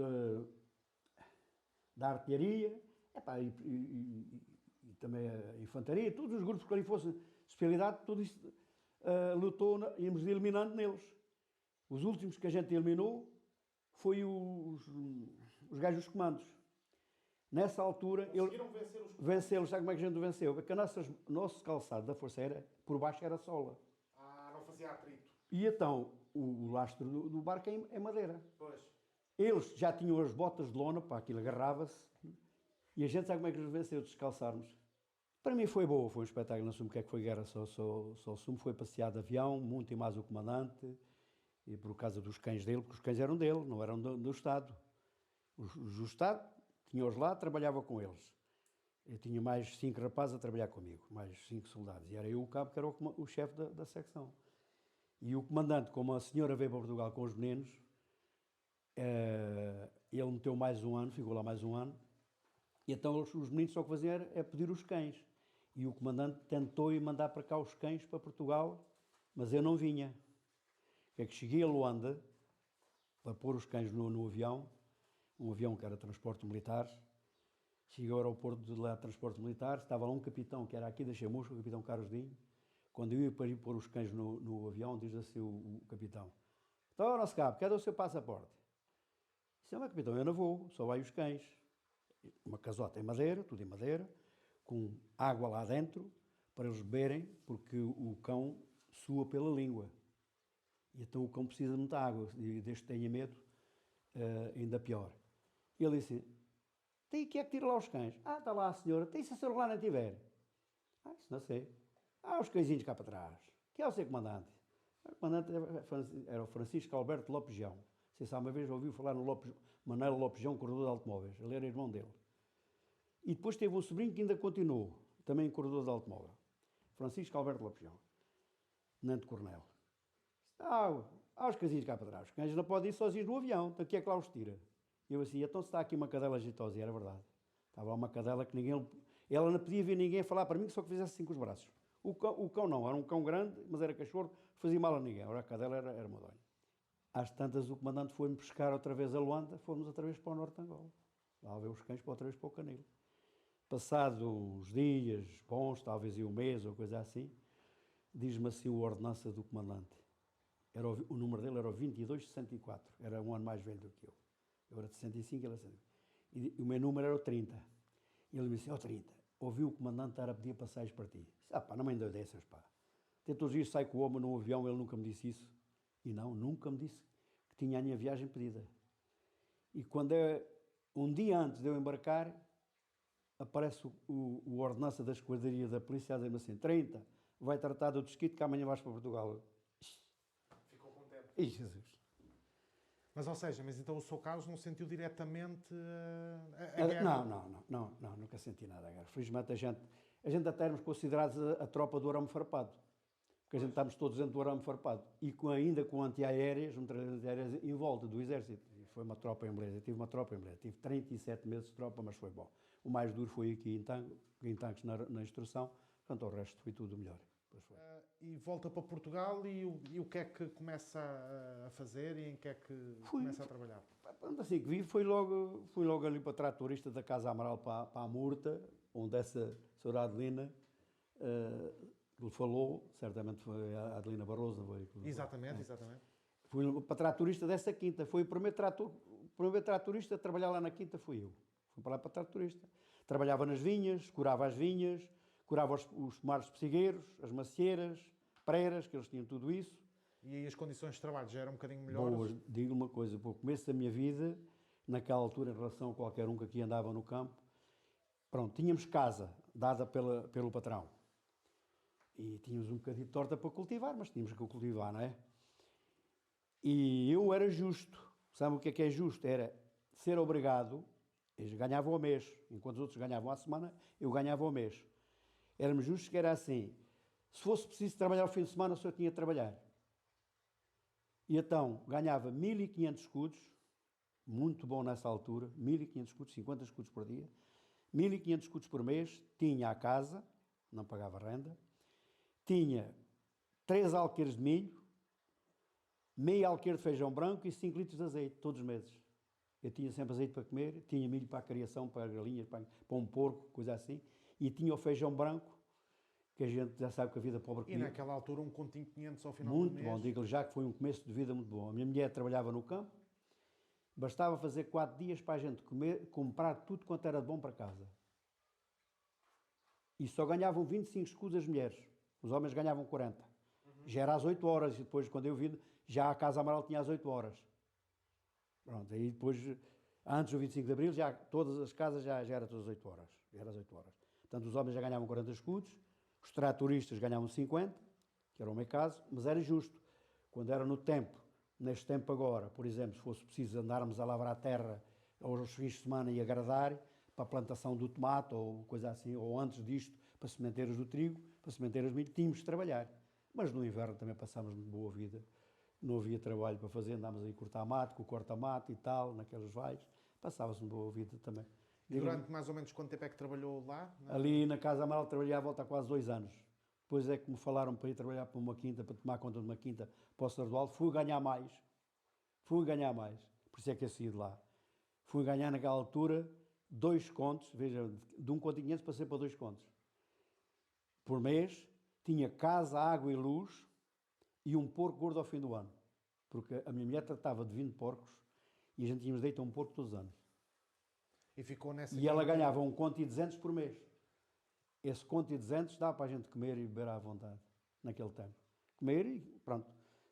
da artilharia, e também a infantaria, todos os grupos que ali fossem especialidade, tudo isso lutou, íamos eliminando neles. Os últimos que a gente eliminou foi os gajos dos comandos. Nessa altura, vencê-los, sabe como é que a gente venceu? Porque o nosso calçado da Força Aérea, por baixo era sola. Não fazia atrito. E então, o lastro do barco é madeira. Pois. Eles já tinham as botas de lona, para aquilo agarrava-se, e a gente sabe como é que nos venceu, descalçarmos. Para mim foi boa, foi um espetáculo, não assumo o que é que foi guerra, só assumo, foi passear de avião, muito e mais o comandante, e por causa dos cães dele, porque os cães eram dele, não eram do Estado. Os do Estado, tinha-os lá, trabalhava com eles. Eu tinha mais 5 rapazes a trabalhar comigo, mais 5 soldados, e era eu o cabo que era o chefe da secção. E o comandante, como a senhora veio para Portugal com os meninos, ele meteu mais um ano, ficou lá mais um ano, e então os meninos só o que faziam é pedir os cães. E o comandante tentou ir mandar para cá os cães para Portugal, mas eu não vinha. É que cheguei a Luanda para pôr os cães no avião, um avião que era transporte militar. Cheguei ao aeroporto de lá, transporte militar, estava lá um capitão que era aqui da Chamusca, o capitão Carlos Dinho. Quando eu ia para ir pôr os cães no avião, diz assim o capitão: então, nosso cabo, cadê o seu passaporte? Disse: mas capitão, eu não vou, só vai os cães. Uma casota em madeira, tudo em madeira, com água lá dentro, para eles beberem, porque o cão sua pela língua. E então o cão precisa de muita água, e desde que tenha medo, ainda pior. E ele disse: tem que é que tira lá os cães? Está lá a senhora, tem se a senhora lá não tiver? Isso não sei. Os cãezinhos cá para trás. Que é o seu comandante? O comandante era o Francisco Alberto Lopes Jão. Você sabe, uma vez ouviu falar no Manuel Lopes Jão, corredor de automóveis. Ele era irmão dele. E depois teve um sobrinho que ainda continuou, também corredor de automóvel. Francisco Alberto Lopes Jão, tenente coronel. Os cãezinhos cá para trás. Os cães não podem ir sozinhos no avião, então que é que lá os tira? Eu assim, então se está aqui uma cadela jeitosa, e era verdade. Estava lá uma cadela que ninguém... Ela não podia ver ninguém falar para mim, só que fizesse assim com os braços. O cão não, era um cão grande, mas era cachorro, fazia mal a ninguém. Agora a cadela era madonha. Às tantas o comandante foi-me pescar outra vez a Luanda, fomos outra vez para o norte de Angola. Lá ver os cães para outra vez para o Canil. Passado uns dias bons, talvez um mês ou coisa assim, diz-me assim a ordenança do comandante. O número dele era o 2264, era um ano mais velho do que eu. Eu era de 65 e ele era de 65. E o meu número era o 30. E ele me disse: 30, ouvi o comandante estar a pedir passagens para ti. Disse: não me deu dessas, pá. Até todos os dias saio com o homem num avião, ele nunca me disse isso. E não, nunca me disse que tinha a minha viagem pedida. E quando um dia antes de eu embarcar, aparece o ordenança da esquadrilha da polícia a dizer-me assim: 30, vai tratar do desquite que amanhã vais para Portugal. Ficou contente. Ih, Jesus. Mas, ou seja, então o seu Carlos não sentiu diretamente a guerra? Não, nunca senti nada a guerra. Felizmente a gente até éramos considerados a tropa do arame farpado. Porque a gente estávamos todos dentro do arame farpado. E ainda com antiaéreas, metralhadoras antiaéreas em volta do exército. E foi uma tropa em beleza. Tive uma tropa em beleza. Tive 37 meses de tropa, mas foi bom. O mais duro foi aqui em Tancos na instrução. Portanto, o resto foi tudo melhor. E volta para Portugal e o que é que começa a fazer e em que é que começa a trabalhar? Assim que vi, fui logo ali para a tratorista da Casa Amaral para a Murta, onde essa senhora Adelina lhe falou, certamente foi a Adelina Barroso. Exatamente. Fui para a tratorista dessa quinta, foi o primeiro tratorista a trabalhar lá na quinta, fui eu. Fui para lá para a tratorista. Trabalhava nas vinhas, curava as vinhas, curava os pomares pessigueiros, as macieiras, preras, que eles tinham tudo isso. E aí as condições de trabalho já eram um bocadinho melhores? Boas. Digo uma coisa, para o começo da minha vida, naquela altura, em relação a qualquer um que aqui andava no campo, Pronto, tínhamos casa dada pelo patrão. E tínhamos um bocadinho de torta para cultivar, mas tínhamos que cultivar, não é? E eu era justo. Sabe o que é justo? Era ser obrigado, eles ganhavam ao mês, enquanto os outros ganhavam à semana, eu ganhava ao mês. Éramos justos que era assim, se fosse preciso trabalhar ao fim de semana, o senhor tinha de trabalhar. E então, ganhava 1.500 escudos, muito bom nessa altura, 1.500 escudos, 50 escudos por dia, 1.500 escudos por mês, tinha a casa, não pagava renda, tinha 3 alqueires de milho, meio alqueire de feijão branco e 5 litros de azeite, todos os meses. Eu tinha sempre azeite para comer, tinha milho para a criação, para galinhas, para um porco, coisa assim, e tinha o feijão branco, que a gente já sabe que a vida pobre comia. E naquela altura um continho 500 ao final do Muito mês. bom, digo-lhe já que foi um começo de vida muito bom. A minha mulher trabalhava no campo, bastava fazer 4 dias para a gente comer, comprar tudo quanto era de bom para casa. E só ganhavam 25 escudos as mulheres, os homens ganhavam 40. Já era às 8 horas, e depois quando eu vim, já a Casa Amaral tinha às 8 horas. Pronto, aí depois, antes do 25 de Abril, já todas as casas já eram todas 8 horas. Já era às 8 horas. Portanto, os homens já ganhavam 40 escudos, os tratoristas ganhavam 50, que era o meu caso, mas era justo. Quando era no tempo, neste tempo agora, por exemplo, se fosse preciso andarmos a lavrar a terra aos fins de semana e agradar, para a plantação do tomate ou coisa assim, ou antes disto, para sementeiras do trigo, para sementeiras de milho, tínhamos de trabalhar. Mas no inverno também passámos de boa vida. Não havia trabalho para fazer, andámos aí a cortar mato, com o corta-mato e tal, naqueles vales. Passava-se de boa vida também. E durante mais ou menos quanto tempo é que trabalhou lá? Ali na Casa Amaral trabalhei à volta há quase 2 anos. Depois é que me falaram para ir trabalhar para uma quinta, para tomar conta de uma quinta para o Sardual. Fui ganhar mais. Por isso é que eu saí de lá. Fui ganhar naquela altura 2 contos, veja, de 1 conto e 500 passei para 2 contos. Por mês, tinha casa, água e luz e um porco gordo ao fim do ano. Porque a minha mulher tratava de 20 porcos e a gente tínhamos deito a um porco todos os anos. E ficou nessa... E ela ganhava 1 conto e 200 por mês. Esse conto e 200 dá para a gente comer e beber à vontade, naquele tempo. Comer e pronto.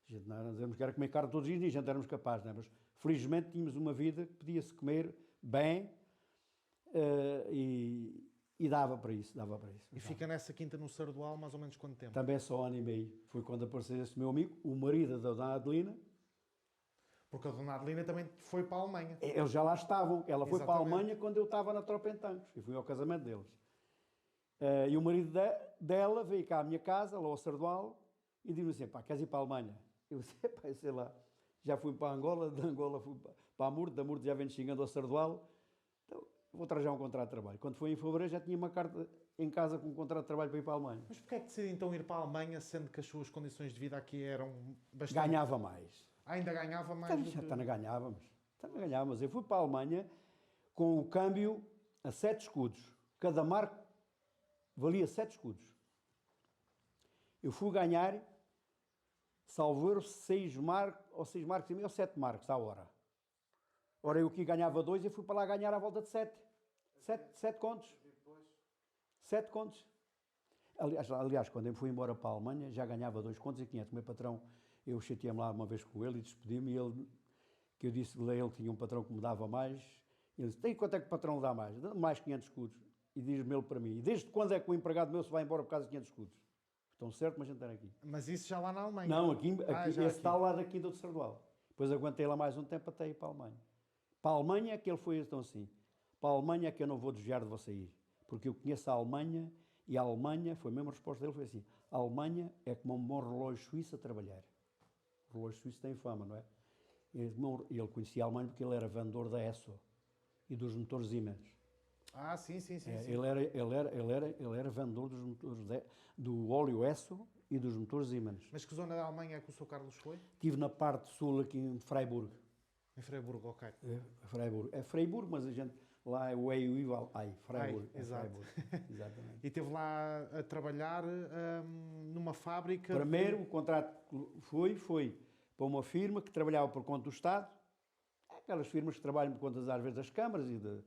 A gente não dizemos que era comer carne todos os dias, nem a gente éramos capazes, não é? Mas felizmente tínhamos uma vida que podia-se comer bem e dava para isso, E fica nessa quinta no Sardual mais ou menos quanto tempo? Também só 1 ano e meio. Foi quando apareceu esse meu amigo, o marido da dona Adelina. Porque a dona Adelina também foi para a Alemanha. Eles já lá estavam. Ela foi Exatamente. para a Alemanha quando eu estava na tropa em Tancos. E fui ao casamento deles. E o marido dela veio cá à minha casa, lá ao Sardual, e disse-me assim, pá, queres ir para a Alemanha? Eu disse, pá, sei lá. Já fui para Angola, de Angola fui para a Murta, da Murta já venho chegando ao Sardual. Então, vou trazer um contrato de trabalho. Quando foi em fevereiro já tinha uma carta em casa com um contrato de trabalho para ir para a Alemanha. Mas porquê é que decidi então ir para a Alemanha, sendo que as suas condições de vida aqui eram bastante... Ganhava mais. Ainda ganhava mais do que... Também ganhávamos. Eu fui para a Alemanha com o câmbio a 7 escudos. Cada marco valia 7 escudos. Eu fui ganhar, salvo erro, 6 marcos, ou 6 marcos e meio, ou 7 marcos à hora. Ora, eu aqui ganhava 2 e fui para lá ganhar à volta de 7. 7 contos. 7 contos. Aliás, quando eu fui embora para a Alemanha, já ganhava 2 contos e 500. O meu patrão, eu chateei-me lá uma vez com ele e despedi-me. E ele, que eu disse a ele que tinha um patrão que me dava mais. Ele disse, tem quanto é que o patrão dá mais? Dá mais 500 escudos. E diz-me ele para mim, e desde quando é que o empregado meu se vai embora por causa de 500 escudos? Estão certo, mas a gente era aqui. Mas isso já lá na Alemanha? Não, aqui esse aqui. está lá da Quinta do Sardual. Depois aguentei lá mais um tempo até ir para a Alemanha. Para a Alemanha é que ele foi então assim. Para a Alemanha é que eu não vou desviar de você ir. Porque eu conheço a Alemanha e a Alemanha, foi a mesma resposta dele, foi assim, a Alemanha é como um bom relógio suíço a trabalhar. O relógio suíço tem fama, não é? Ele conhecia a Alemanha porque ele era vendedor da Esso e dos motores Siemens. Ah, sim. Ele era vendedor dos motores do óleo Esso e dos motores Siemens. Mas que zona da Alemanha é que o Sr. Carlos foi? Estive na parte sul, aqui em Freiburg. Em Freiburg, ok. É Freiburg, mas a gente lá é o Eiuval. Freiburg. Exato. Freiburg. Exatamente. E esteve lá a trabalhar numa fábrica... Primeiro, o contrato foi para uma firma que trabalhava por conta do Estado. Aquelas firmas que trabalham por conta, às vezes, das câmaras e de...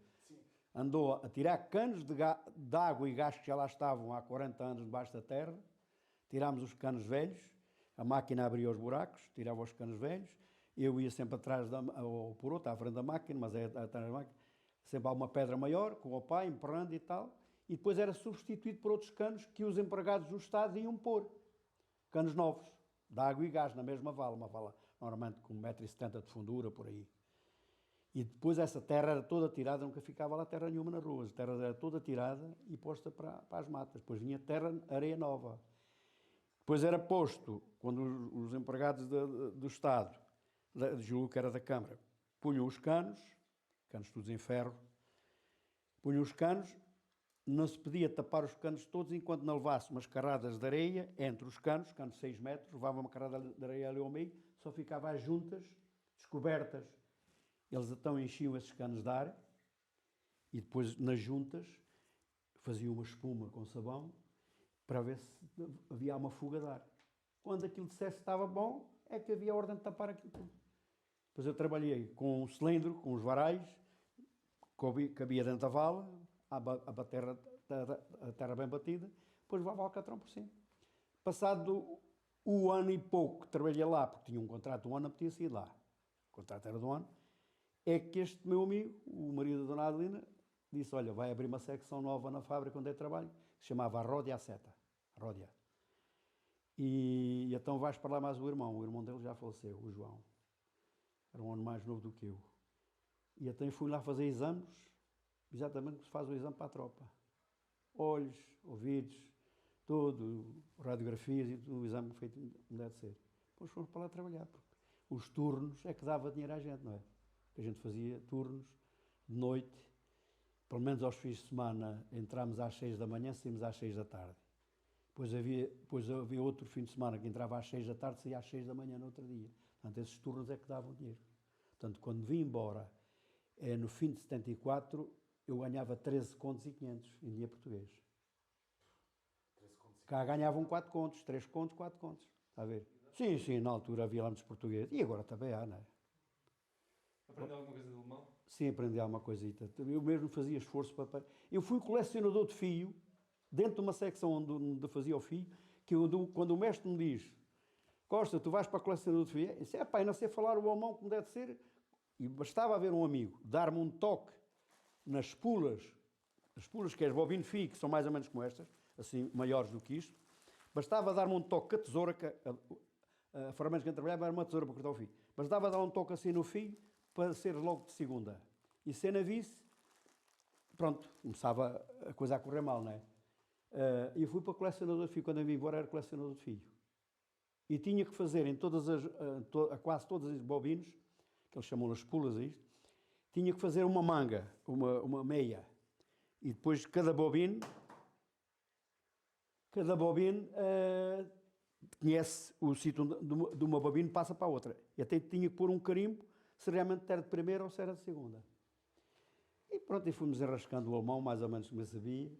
Andou a tirar canos de água e gás que já lá estavam há 40 anos debaixo da terra. Tirámos os canos velhos, a máquina abria os buracos, tirava os canos velhos, eu ia sempre atrás, ou por outra, à frente da máquina, mas é atrás da máquina, sempre há uma pedra maior, com o pá, emperrando e tal, e depois era substituído por outros canos que os empregados do Estado iam pôr. Canos novos, de água e gás, na mesma vala, uma vala normalmente com 1,70 m de fundura, por aí. E depois essa terra era toda tirada, nunca ficava lá terra nenhuma na rua, a terra era toda tirada e posta para as matas. Depois vinha terra, areia nova. Depois era posto, quando os empregados do Estado, julgo que era da Câmara, punham os canos todos em ferro, punham os canos, não se podia tapar os canos todos enquanto não levasse umas carradas de areia entre os canos de 6 metros, levava uma carrada de areia ali ao meio, só ficava as juntas, descobertas. Eles então enchiam esses canos de ar e depois nas juntas faziam uma espuma com sabão para ver se havia uma fuga de ar. Quando aquilo dissesse que estava bom, é que havia ordem de tapar aquilo tudo. Depois eu trabalhei com um cilindro, com os varais, cabia dentro da vala, a terra bem batida, depois levava o alcatrão por cima. Passado o ano e pouco que trabalhei lá, porque tinha um contrato de um ano, não podia sair lá. O contrato era de um ano. É que este meu amigo, o marido da Dona Adelina, disse, olha, vai abrir uma secção nova na fábrica onde eu trabalho, que se chamava Ródia Seta. Ródia. E então vais para lá mais o irmão dele já faleceu, o João. Era um ano mais novo do que eu. E então fui lá fazer exames, exatamente como se faz o exame para a tropa. Olhos, ouvidos, tudo, radiografias e tudo, o exame feito como deve ser. Depois fomos para lá trabalhar, porque os turnos é que dava dinheiro à gente, não é? Que a gente fazia turnos de noite, pelo menos aos fins de semana entrámos às 6 da manhã, saímos às 6 da tarde. Depois havia outro fim de semana que entrava às 6 da tarde, saía às 6 da manhã no outro dia. Portanto, esses turnos é que davam dinheiro. Portanto, quando vim embora, no fim de 74, eu ganhava 13 contos e 500 em dinheiro português. Cá ganhavam 4 contos, 3 contos, 4 contos. Está a ver? Sim, na altura havia lá muitos portugueses. E agora também há, não é? Aprendeu alguma coisa de alemão? Sim, aprendi alguma coisita. Eu mesmo fazia esforço para... Eu fui colecionador de fio, dentro de uma secção onde fazia o fio, que quando o mestre me diz, Costa, tu vais para colecionador de fio, eu disse, eu não sei falar o alemão como deve ser. E bastava haver um amigo, dar-me um toque nas espulas, as espulas que é as bobina de fio, que são mais ou menos como estas, assim, maiores do que isto, bastava dar-me um toque com a tesoura, que a ferramenta que eu trabalhava era uma tesoura para cortar o fio. Bastava dar um toque assim no fio, para ser logo de segunda. E se não visse, pronto, começava a coisa a correr mal, não é? E eu fui para colecionador de fio. Quando eu vim embora era colecionador de fio. E tinha que fazer em quase todas as bobinas, que eles chamam as pulas a isto, tinha que fazer uma manga, uma meia. E depois cada bobina conhece o sítio de uma bobina, passa para a outra. E até tinha que pôr um carimbo se realmente era de primeira ou se era de segunda. E pronto, e fomos enrascando o alemão, mais ou menos como eu sabia,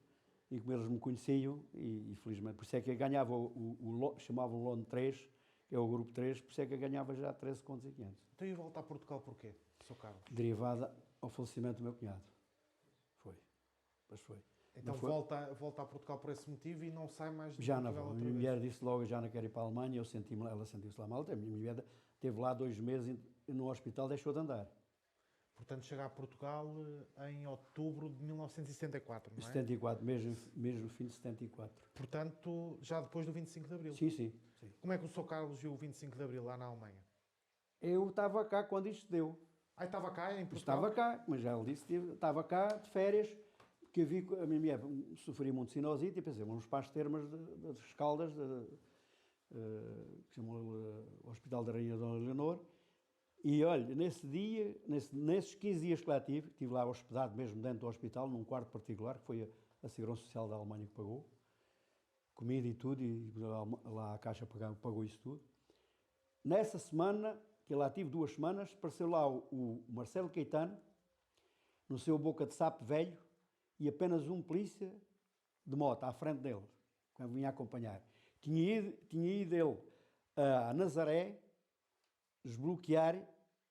e como eles me conheciam, e felizmente, por isso é que eu ganhava chamavam o LON 3, que é o grupo 3, por isso é que eu ganhava já 13 contos e 500. Então ia voltar a Portugal porquê, Sr. Carlos? Derivada ao falecimento do meu cunhado. Foi. Pois foi. Então volta a Portugal por esse motivo e não sai mais de já Portugal não vou. outra A minha vez? mulher disse logo, eu já não quero ir para a Alemanha, ela sentiu-se lá mal, a minha mulher esteve lá 2 meses no hospital, deixou de andar. Portanto, chega a Portugal em outubro de 1974, não é? 74, mesmo no fim de 74. Portanto, já depois do 25 de Abril. Sim. Como é que o Sr. Carlos viu o 25 de Abril lá na Alemanha? Eu estava cá quando isto deu. Estava cá em Portugal? Estava cá, mas já ele disse que estava cá de férias, porque eu vi que a minha mulher sofria muito de sinusite e pensei, vamos para as termas das Caldas, que chamam o Hospital da Rainha Dona Leonor. E olha, nesse dia, nesses 15 dias que lá estive lá hospedado mesmo dentro do hospital, num quarto particular, que foi a Segurança Social da Alemanha que pagou, comida e tudo, e lá a Caixa pagou isso tudo. Nessa semana, que eu lá tive 2 semanas, apareceu lá o Marcelo Caetano, no seu boca de sapo velho, e apenas um polícia de moto à frente dele, que vinha acompanhar. Tinha ido ele a Nazaré desbloquear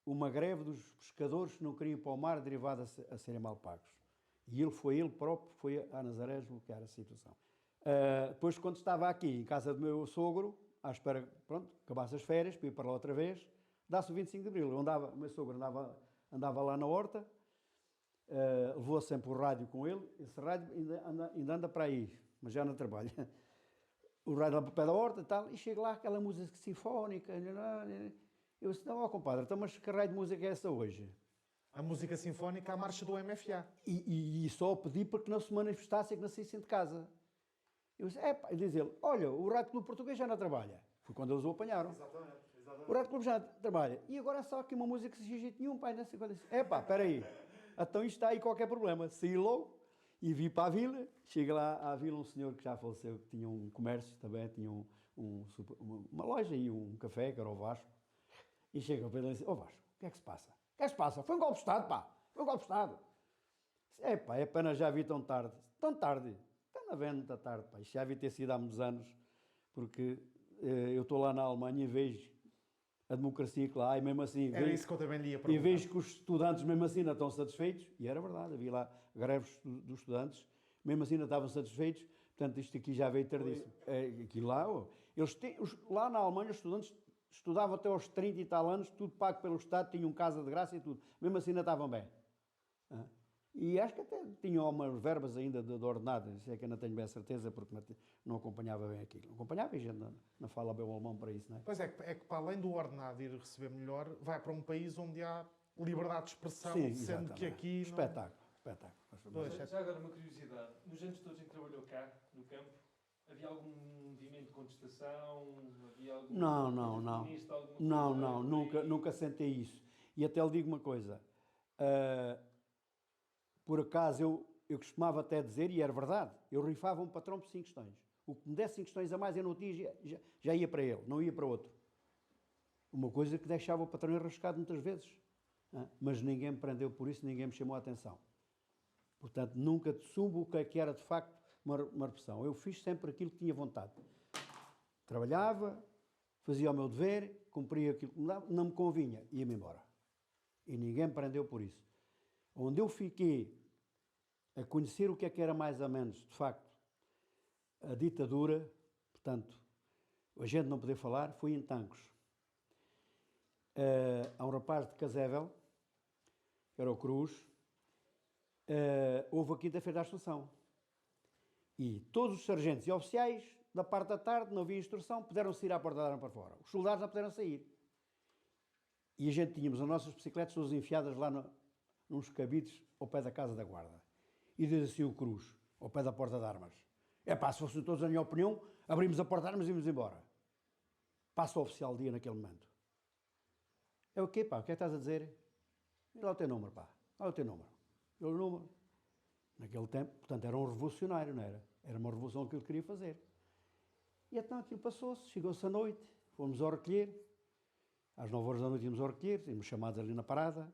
uma greve dos pescadores que não queriam ir para o mar derivada a serem mal pagos. E ele próprio foi a Nazaré desbloquear a situação. Depois, quando estava aqui, em casa do meu sogro, à espera, pronto, acabasse as férias, para ir para lá outra vez, dá-se o 25 de Abril. O meu sogro andava lá na horta, levou sempre o rádio com ele. Esse rádio ainda anda para aí, mas já não trabalha. O rádio lá para o pé da horta e tal, e chega lá aquela música sinfónica. Eu disse, não, compadre, então, mas que raio de música é essa hoje? A música sinfónica, a marcha do MFA. E só pedi para que não se manifestasse e que não saíssem de casa. Eu disse, e diz ele, olha, o Rádio Clube Português já não trabalha. Foi quando eles o apanharam. Exatamente. O Rádio Clube já não trabalha. E agora é só aqui uma música que se jeito nenhum, pai, não sei quando. Espera aí. Então isto está aí qualquer problema. Saí logo e vi para a vila. Chega lá à vila um senhor que já faleceu, que tinha um comércio também, tinha uma loja e um café, que era o Vasco. E chega para ele e diz, Vasco, o que é que se passa? O que é que se passa? Foi um golpe de Estado, pá. Foi um golpe de Estado. É pena já vi tão tarde. Tão tarde. Pena ver muita tarde, pá. Isto já vi ter sido há muitos anos, porque eu estou lá na Alemanha e vejo a democracia que lá há, e mesmo assim... Era isso que eu também lhe ia perguntar. E vejo que os estudantes mesmo assim não estão satisfeitos, e era verdade, havia lá greves dos estudantes, mesmo assim não estavam satisfeitos, portanto isto aqui já veio tardíssimo. Aquilo lá, lá na Alemanha os estudantes estudavam até aos 30 e tal anos, tudo pago pelo Estado, tinham casa de graça e tudo, mesmo assim não estavam bem. E acho que até tinham umas verbas ainda de ordenado, isso é que eu não tenho bem a certeza, porque não acompanhava bem aquilo. Não acompanhava e a gente não fala bem o alemão para isso, não é? Pois é que para além do ordenado ir receber melhor, vai para um país onde há liberdade de expressão, Sim, sendo que aqui... Espetáculo. Pois, já agora uma curiosidade, nos anos todos em que trabalhou cá, no campo, havia algum movimento de contestação? Havia algum Não, nunca sentei isso. E até lhe digo uma coisa, por acaso eu costumava até dizer, e era verdade, eu rifava um patrão por 5 questões. O que me desse 5 questões a mais eu não tinha, já ia para ele, não ia para outro. Uma coisa que deixava o patrão enrascado muitas vezes. Mas ninguém me prendeu por isso, ninguém me chamou a atenção. Portanto, nunca soube o que era de facto uma repressão. Eu fiz sempre aquilo que tinha vontade. Trabalhava, fazia o meu dever, cumpria aquilo que me dava, não me convinha, ia-me embora. E ninguém me prendeu por isso. Onde eu fiquei a conhecer o que era mais ou menos, de facto, a ditadura, portanto, a gente não poder falar, foi em Tancos. Há um rapaz de Casével, que era o Cruz, houve a quinta-feira da Assunção. E todos os sargentos e oficiais, da parte da tarde, não havia instrução, puderam sair à porta da arma para fora. Os soldados não puderam sair. E a gente tínhamos as nossas bicicletas todas enfiadas lá nos cabides ao pé da casa da guarda. E diz assim o Cruz, ao pé da porta de armas. Se fossem todos a minha opinião, abrimos a porta de armas e íamos embora. Passa o oficial dia naquele momento. É o quê, pá? O que é que estás a dizer? E lá o teu número, pá. Lá o teu número. O número. Naquele tempo, portanto, era um revolucionário, não era? Era uma revolução que ele queria fazer. E então aquilo passou-se, chegou-se à noite, fomos ao recolher. Às 9 horas da noite íamos ao recolher, tínhamos chamados ali na parada.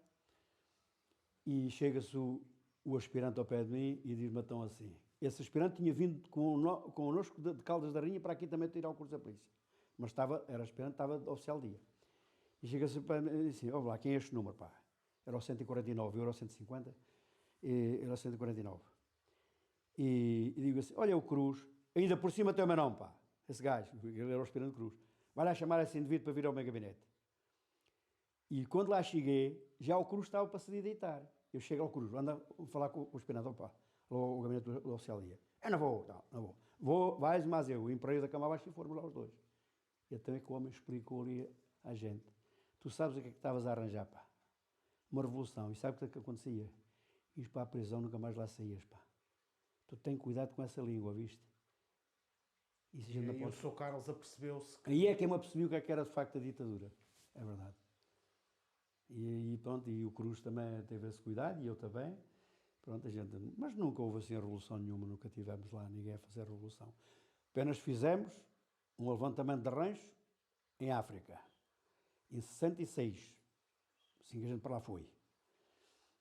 E chega-se o aspirante ao pé de mim e diz-me então assim. Esse aspirante tinha vindo connosco de Caldas da Rainha para aqui também tirar o curso da polícia. Mas era aspirante, estava oficial dia. E chega-se para mim e diz assim, lá, quem é este número, pá? Era o 149, eu era o 150, era o 149. E digo assim, olha o Cruz, ainda por cima tem o meu nome, pá. Esse gajo, ele era o aspirante Cruz. Vai lá chamar esse indivíduo para vir ao meu gabinete. E quando lá cheguei, já o Cruz estava para se deitar. Eu chego ao Cruz, anda a falar com o aspirante, opa, o gabinete do oficial dia. Eu não vou, não vou. Vais, mas eu, o emprego da cama abaixo e fomos lá os dois. E até é que o homem explicou ali à gente. Tu sabes o que é que estavas a arranjar, pá? Uma revolução. E sabe o que é que acontecia? Ires para a prisão, nunca mais lá saías, pá. Tu tens cuidado com essa língua, viste? E aí o Sr. Carlos apercebeu-se que... Aí é que eu me apercebi o que era de facto a ditadura. É verdade. E pronto, e o Cruz também teve esse cuidado, e eu também. Pronto, a gente... Mas nunca houve assim revolução nenhuma, nunca tivemos lá ninguém a fazer revolução. Apenas fizemos um levantamento de rancho em África, em 66. Assim que a gente para lá foi.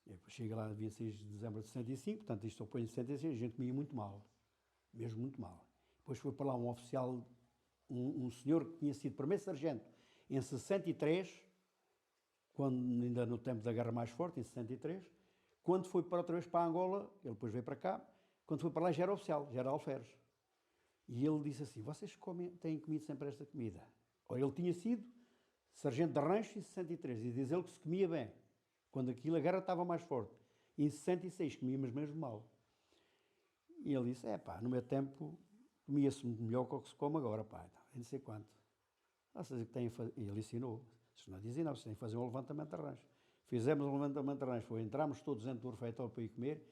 E depois chega lá, 26 de dezembro de 65, portanto isto foi em 66, a gente comia muito mal. Mesmo muito mal. Depois foi para lá um oficial, um senhor que tinha sido primeiro sargento em 63, quando, ainda no tempo da Guerra Mais Forte, em 63, quando foi para outra vez para Angola, ele depois veio para cá, quando foi para lá já era oficial, já era alferes. E ele disse assim, vocês têm comido sempre esta comida. Ora, ele tinha sido sargento de rancho em 63, e diz ele que se comia bem, quando a guerra estava mais forte. em 66 comíamos mesmo mal. E ele disse, no meu tempo comia-se melhor que o que se come agora, não sei quanto. E ele ensinou, se não dizia, não, vocês têm que fazer um levantamento de rancho. Fizemos um levantamento de rancho, entramos todos dentro do refeitório para ir comer,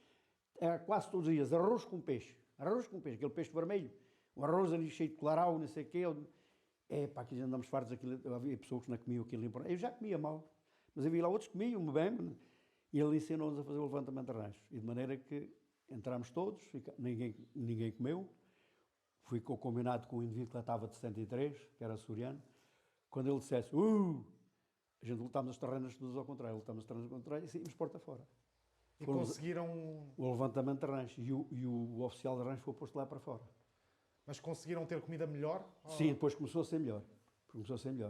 era quase todos os dias arroz com peixe, aquele peixe vermelho, um arroz ali cheio de clarau, não sei o quê. Aqui já andamos fartos daquilo, havia pessoas que não comiam aquilo. Eu já comia mal, mas havia lá outros que comiam bem, e ele ensinou-nos a fazer o levantamento de rancho. E de maneira que entramos todos, ninguém comeu. Fui combinado com um indivíduo que lá estava de 73, que era açoriano. Quando ele dissesse, a gente lutámos as terrenas todas ao contrário, e saímos porta fora. E conseguiram... O levantamento de rancho, e o oficial de rancho foi posto lá para fora. Mas conseguiram ter comida melhor? Sim, depois começou a ser melhor.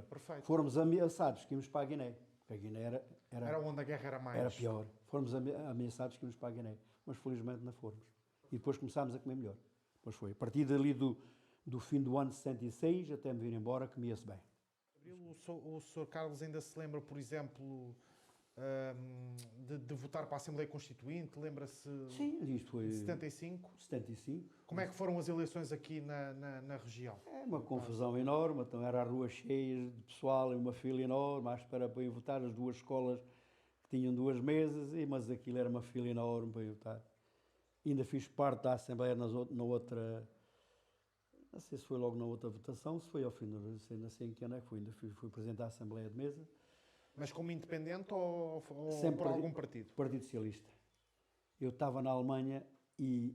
Perfeito. Fomos ameaçados que íamos para a Guiné, porque a Guiné era onde a guerra era mais... Era pior. Fomos ameaçados que íamos para a Guiné, mas felizmente não fomos. E depois começámos a comer melhor. Pois foi. A partir dali do fim do ano de 66 até me vir embora, comia-se bem. O Sr. Carlos ainda se lembra, por exemplo, de votar para a Assembleia Constituinte? Lembra-se? Sim, isto foi... 75? 75. Como é que foram as eleições aqui na região? É uma confusão enorme. Então era a rua cheia de pessoal e uma fila enorme à espera para ir votar. As duas escolas que tinham 2 mesas, mas aquilo era uma fila enorme para ir votar. Ainda fiz parte da Assembleia na outra... Não sei se foi logo na outra votação, se foi ao fim, não sei em que ano é que foi. Ainda fui presidente da Assembleia de Mesa. Mas como independente ou sempre por algum partido? Partido Socialista. Eu estava na Alemanha e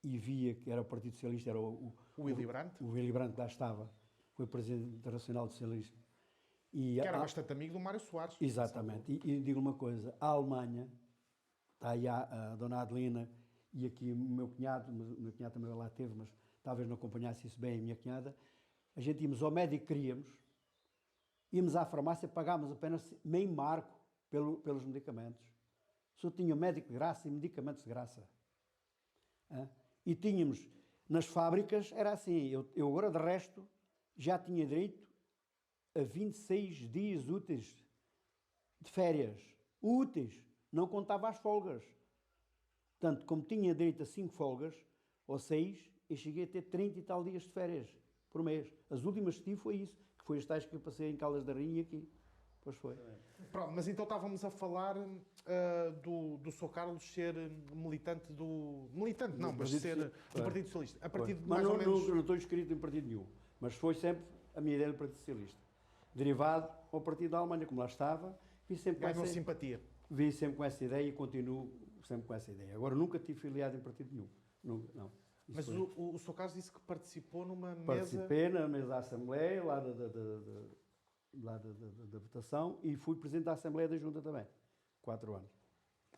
via que era o Partido Socialista, era o Willy Brandt? O Willy Brandt lá estava. Foi presidente internacional do socialismo. Que era bastante amigo do Mário Soares. Exatamente. E digo uma coisa, a Alemanha, está aí a dona Adelina e aqui o meu cunhado também lá teve, mas talvez não acompanhasse isso bem, a minha cunhada. A gente íamos ao médico que queríamos, íamos à farmácia, pagámos apenas meio marco pelos medicamentos. Só tinha médico de graça e medicamentos de graça. E tínhamos, nas fábricas, era assim, eu agora de resto já tinha direito a 26 dias úteis de férias. Úteis, não contava as folgas. Portanto, como tinha direito a 5 folgas, ou 6, eu cheguei a ter 30 e tal dias de férias por mês. As últimas que tive foi isso, que foi as tais que eu passei em Caldas da Rainha aqui. Pois foi. Pronto, mas então estávamos a falar do Sr. Carlos ser militante do... Militante não, mas ser do Partido Socialista. A partir de mais ou menos... Não estou inscrito em partido nenhum, mas foi sempre a minha ideia do Partido Socialista. Derivado ao Partido da Alemanha, como lá estava, ganhou simpatia. Vi sempre com essa ideia e continuo sempre com essa ideia. Agora nunca tive filiado em partido nenhum. Não. Mas o Sr. Carlos disse que participou numa mesa... Participei na mesa da Assembleia, lá da votação, e fui presidente da Assembleia da Junta também, 4 anos.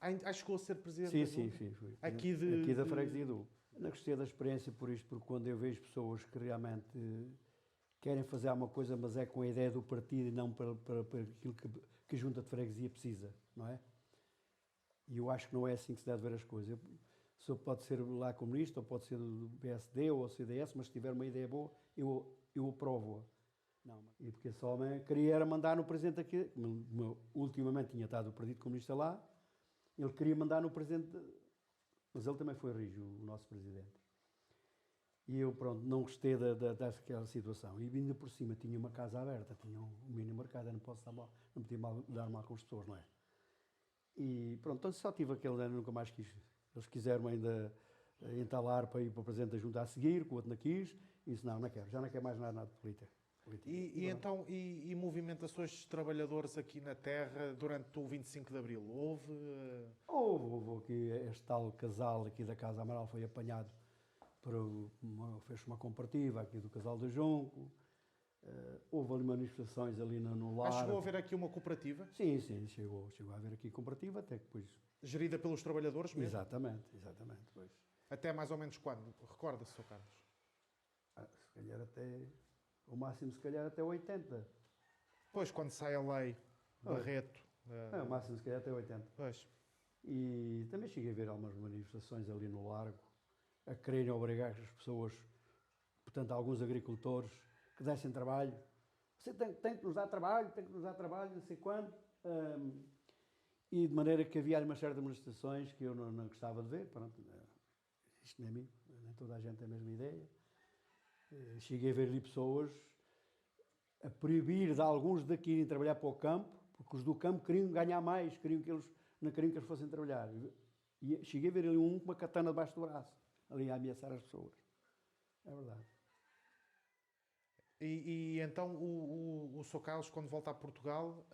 Acho que chegou a ser presidente da Junta? Sim, fui. Aqui da Freguesia do... Não gostei da experiência por isto, porque quando eu vejo pessoas que realmente querem fazer alguma coisa, mas é com a ideia do partido e não para aquilo que a Junta de Freguesia precisa, não é? E eu acho que não é assim que se deve ver as coisas. Se pode ser lá comunista, ou pode ser do PSD ou CDS, mas se tiver uma ideia boa, eu aprovo-a. E porque esse homem queria era mandar no presidente aqui, ultimamente tinha estado o Partido Comunista lá, ele queria mandar no presidente, mas ele também foi rijo, o nosso presidente. E eu, pronto, não gostei daquela situação. E ainda por cima tinha uma casa aberta, tinha um mini mercado, não podia dar mal com as pessoas, não é? E pronto, então só tive aquele ano, nunca mais quis. Eles quiseram ainda entalar para ir para o presidente da Junta a seguir, que o outro não quis, e disse, não quero, já não quero mais nada de política. E movimentações de trabalhadores aqui na terra durante o 25 de Abril? Houve aqui este tal casal aqui da Casa Amaral foi apanhado, fez uma comparativa aqui do casal do Junco. Houve ali manifestações ali no lar. Chegou a haver aqui uma cooperativa? Sim, chegou a haver aqui cooperativa, até que depois... Gerida pelos trabalhadores mesmo? Exatamente. Pois. Até mais ou menos quando? Recorda-se, Sr. Carlos? Se calhar o máximo se calhar até 80. Pois, quando sai a lei Barreto. O máximo se calhar até 80. Pois. E também cheguei a ver algumas manifestações ali no Largo, a quererem obrigar as pessoas, portanto, alguns agricultores, que dessem trabalho. Você tem que nos dar trabalho, não sei quando. E de maneira que havia umas certas manifestações que eu não gostava de ver. Pronto, isto nem a mim, nem toda a gente tem a mesma ideia. Cheguei a ver ali pessoas a proibir de alguns daqui irem trabalhar para o campo, porque os do campo queriam ganhar mais, não queriam que eles fossem trabalhar. E cheguei a ver ali um com uma katana debaixo do braço, ali a ameaçar as pessoas. É verdade. E então o Sr. Carlos, quando volta a Portugal,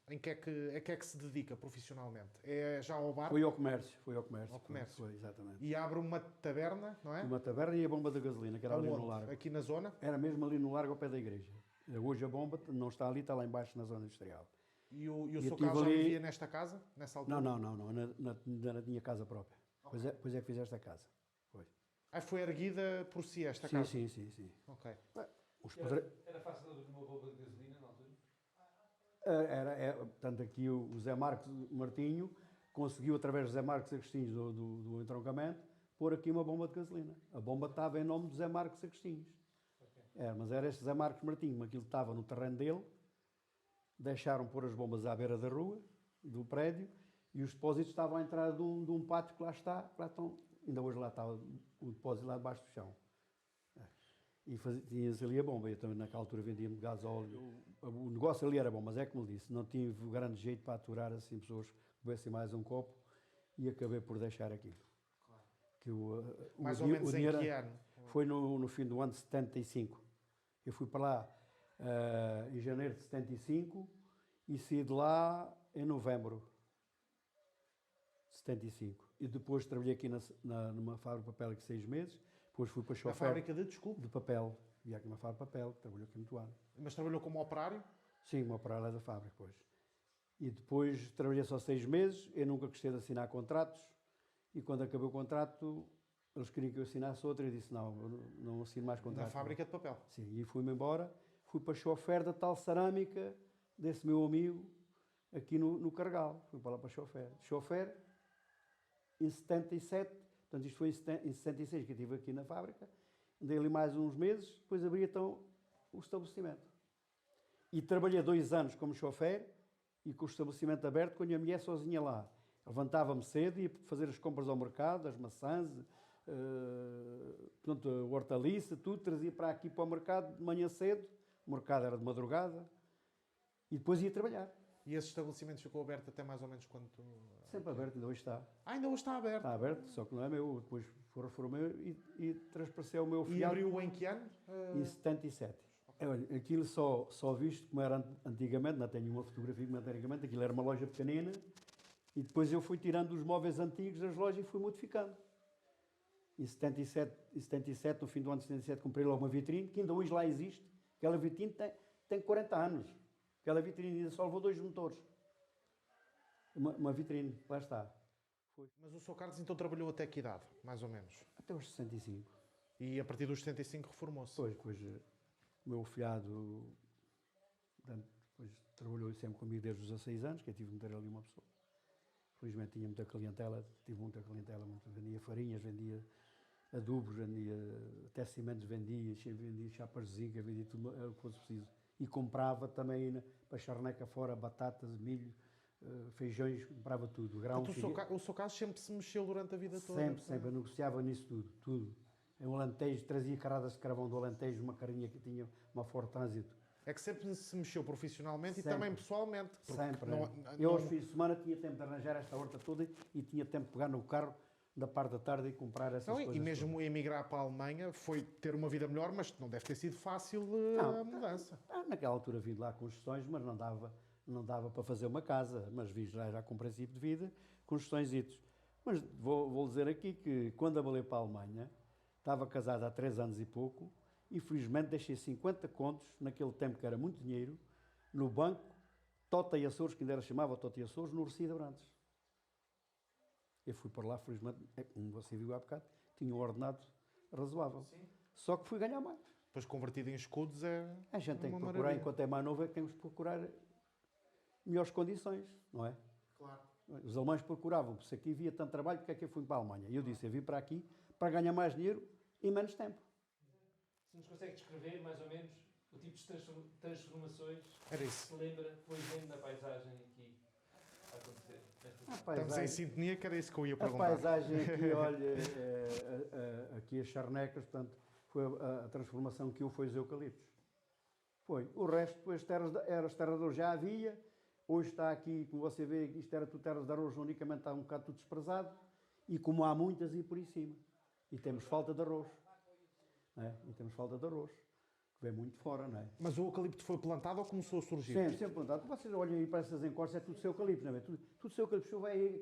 em que é que se dedica profissionalmente? É já ao bar? Foi ao comércio. Ao comércio. Foi, exatamente. E abre uma taberna, não é? Uma taberna e a bomba de gasolina, que era ali no Largo. Aqui na zona? Era mesmo ali no Largo, ao pé da igreja. Hoje a bomba não está ali, está lá embaixo na zona industrial. E o Sr. Carlos já vivia nesta casa, nessa altura? Não, na minha casa própria. Okay. Pois é que fiz esta casa. Foi erguida por si esta casa? Sim. Ok. Era fácil abrir uma bomba de gasolina na altura? Portanto, aqui o Zé Marcos Martinho conseguiu, através do Zé Marcos Agostinhos do entroncamento, pôr aqui uma bomba de gasolina. A bomba estava em nome do Zé Marcos Agostinhos. Okay. Mas era este Zé Marcos Martinho, aquilo estava no terreno dele, deixaram pôr as bombas à beira da rua, do prédio, e os depósitos estavam à entrada de um pátio que lá estão. Ainda hoje lá está o depósito lá debaixo do chão. E tinha-se ali a bomba. Eu também naquela altura vendia-me gás óleo. O negócio ali era bom, mas é como disse, não tive grande jeito para aturar assim pessoas que bebessem mais um copo e acabei por deixar aquilo. Claro. Que mais ou menos em que ano? Foi no fim do ano de 75. Eu fui para lá em janeiro de 75 e saí de lá em novembro de 75. E depois trabalhei aqui numa fábrica de papel aqui 6 meses. Depois fui para chofer. Na fábrica de papel. Havia aqui uma fábrica de papel, trabalhou aqui muito ano. Mas trabalhou como operário? Sim, uma operária da fábrica, depois. E depois trabalhei só 6 meses, eu nunca gostei de assinar contratos, e quando acabei o contrato, eles queriam que eu assinasse outro, e eu disse, não assino mais contratos. Na fábrica de papel? Sim, e fui-me embora, fui para chofer da tal cerâmica desse meu amigo, aqui no Carregal. Fui para lá para chofer. Chofer, em 77, portanto isto foi em 66 que eu estive aqui na fábrica, andei ali mais uns meses, depois abri então o estabelecimento. E trabalhei 2 anos como chofer e com o estabelecimento aberto, com a minha mulher sozinha lá. Levantava-me cedo e ia fazer as compras ao mercado, as maçãs, portanto, a hortaliça, tudo, trazia para aqui para o mercado de manhã cedo, o mercado era de madrugada, e depois ia trabalhar. E esse estabelecimento ficou aberto até mais ou menos quanto? Sempre aberto, ainda hoje está. Ainda hoje está aberto? Está aberto, só que não é meu. Depois reformei e transpareceu o meu filho. E abriu em que ano? Em 77. Okay. Olha, aquilo só visto como era antigamente, não tenho uma fotografia como antigamente, aquilo era uma loja pequenina e depois eu fui tirando os móveis antigos das lojas e fui modificando. Em 77, no fim do ano de 77, comprei logo uma vitrine, que ainda hoje lá existe. Aquela vitrine tem 40 anos. Aquela vitrine ainda só levou 2 motores. Uma vitrine, lá está. Foi. Mas o Sr. Carlos então trabalhou até que idade, mais ou menos? Até os 65. E a partir dos 75 reformou-se? Pois o meu filhado depois trabalhou sempre comigo desde os 16 anos, que eu tive que meter ali uma pessoa. Felizmente tinha muita clientela, vendia farinhas, vendia adubos, vendia até cimentos, vendia chapas de zinca, vendia tudo o que fosse preciso. E comprava também para charneca fora batatas, milho, feijões, comprava tudo. Grão, o Sr. Carlos sempre se mexeu durante a vida toda? Sempre, eu negociava nisso tudo. Em um Alentejo, trazia carradas de carvão do Alentejo, uma carinha que tinha uma Ford Trânsito. É que sempre se mexeu profissionalmente sempre. E também pessoalmente. Sempre. Eu aos fins de semana tinha tempo de arranjar esta horta toda e tinha tempo de pegar no carro da parte da tarde e comprar essas coisas. E mesmo todas. Emigrar para a Alemanha foi ter uma vida melhor, mas não deve ter sido fácil a mudança. Naquela altura vim de lá construções, mas não dava para fazer uma casa. Mas vi já com princípio de vida, construçõezitos. Mas vou dizer aqui que quando abalei para a Alemanha, estava casado há 3 anos e pouco, e felizmente deixei 50 contos, naquele tempo que era muito dinheiro, no banco Tota e Açores, que ainda era chamava Tota e Açores, no Recife de Abrantes. Eu fui para lá, felizmente, como você viu há bocado, tinha um ordenado razoável. Sim. Só que fui ganhar mais. Depois convertido em escudos a gente tem que procurar, enquanto é mais novo, é que temos que procurar melhores condições, não é? Claro. Os alemães procuravam, porque se aqui havia tanto trabalho, porque é que eu fui para a Alemanha? E eu disse, eu vim para aqui para ganhar mais dinheiro em menos tempo. Se nos consegue descrever, mais ou menos, o tipo de transformações era isso. que se lembra, foi vendo na paisagem aqui, há acontecer? Estamos em sintonia, que era isso que eu ia A perguntar. paisagem aqui, olha, aqui as charnecas, portanto, foi a transformação que foi os eucaliptos. Foi. O resto, depois, as terras de arroz já havia. Hoje está aqui, como você vê, isto era tudo terras de arroz, unicamente está um bocado tudo desprezado. E como há muitas, e por aí cima. E temos falta de arroz. Não é? E temos falta de arroz. Que vem muito fora, não é? Mas o eucalipto foi plantado ou começou a surgir? Sempre plantado. Vocês olhem aí para essas encostas, é tudo seu eucalipto, não é? Tudo seu eucalipto. Se eu vai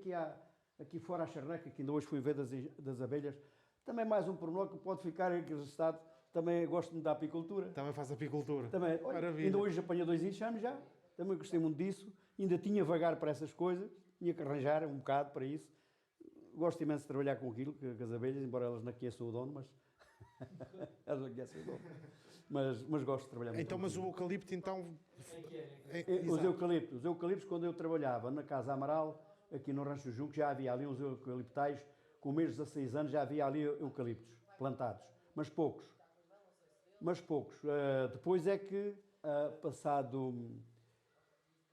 aqui fora à charneca, que ainda hoje fui ver das abelhas, também mais um pormenor que pode ficar registrado. Também gosto da apicultura. Também faz apicultura. Também, olha, ainda hoje apanhei 2 enxames já. Também gostei muito disso. Ainda tinha vagar para essas coisas. Tinha que arranjar um bocado para isso. Gosto imenso de trabalhar com aquilo, com as abelhas, embora elas não aqueçam o dono, mas... elas não aquecem o dono. Mas gosto de trabalhar muito. Então, mas o eucalipto, então... Os eucaliptos, quando eu trabalhava na Casa Amaral, aqui no Rancho Junco, já havia ali uns eucaliptais, com menos de 16 anos já havia ali eucaliptos plantados, mas poucos. Depois é que, passado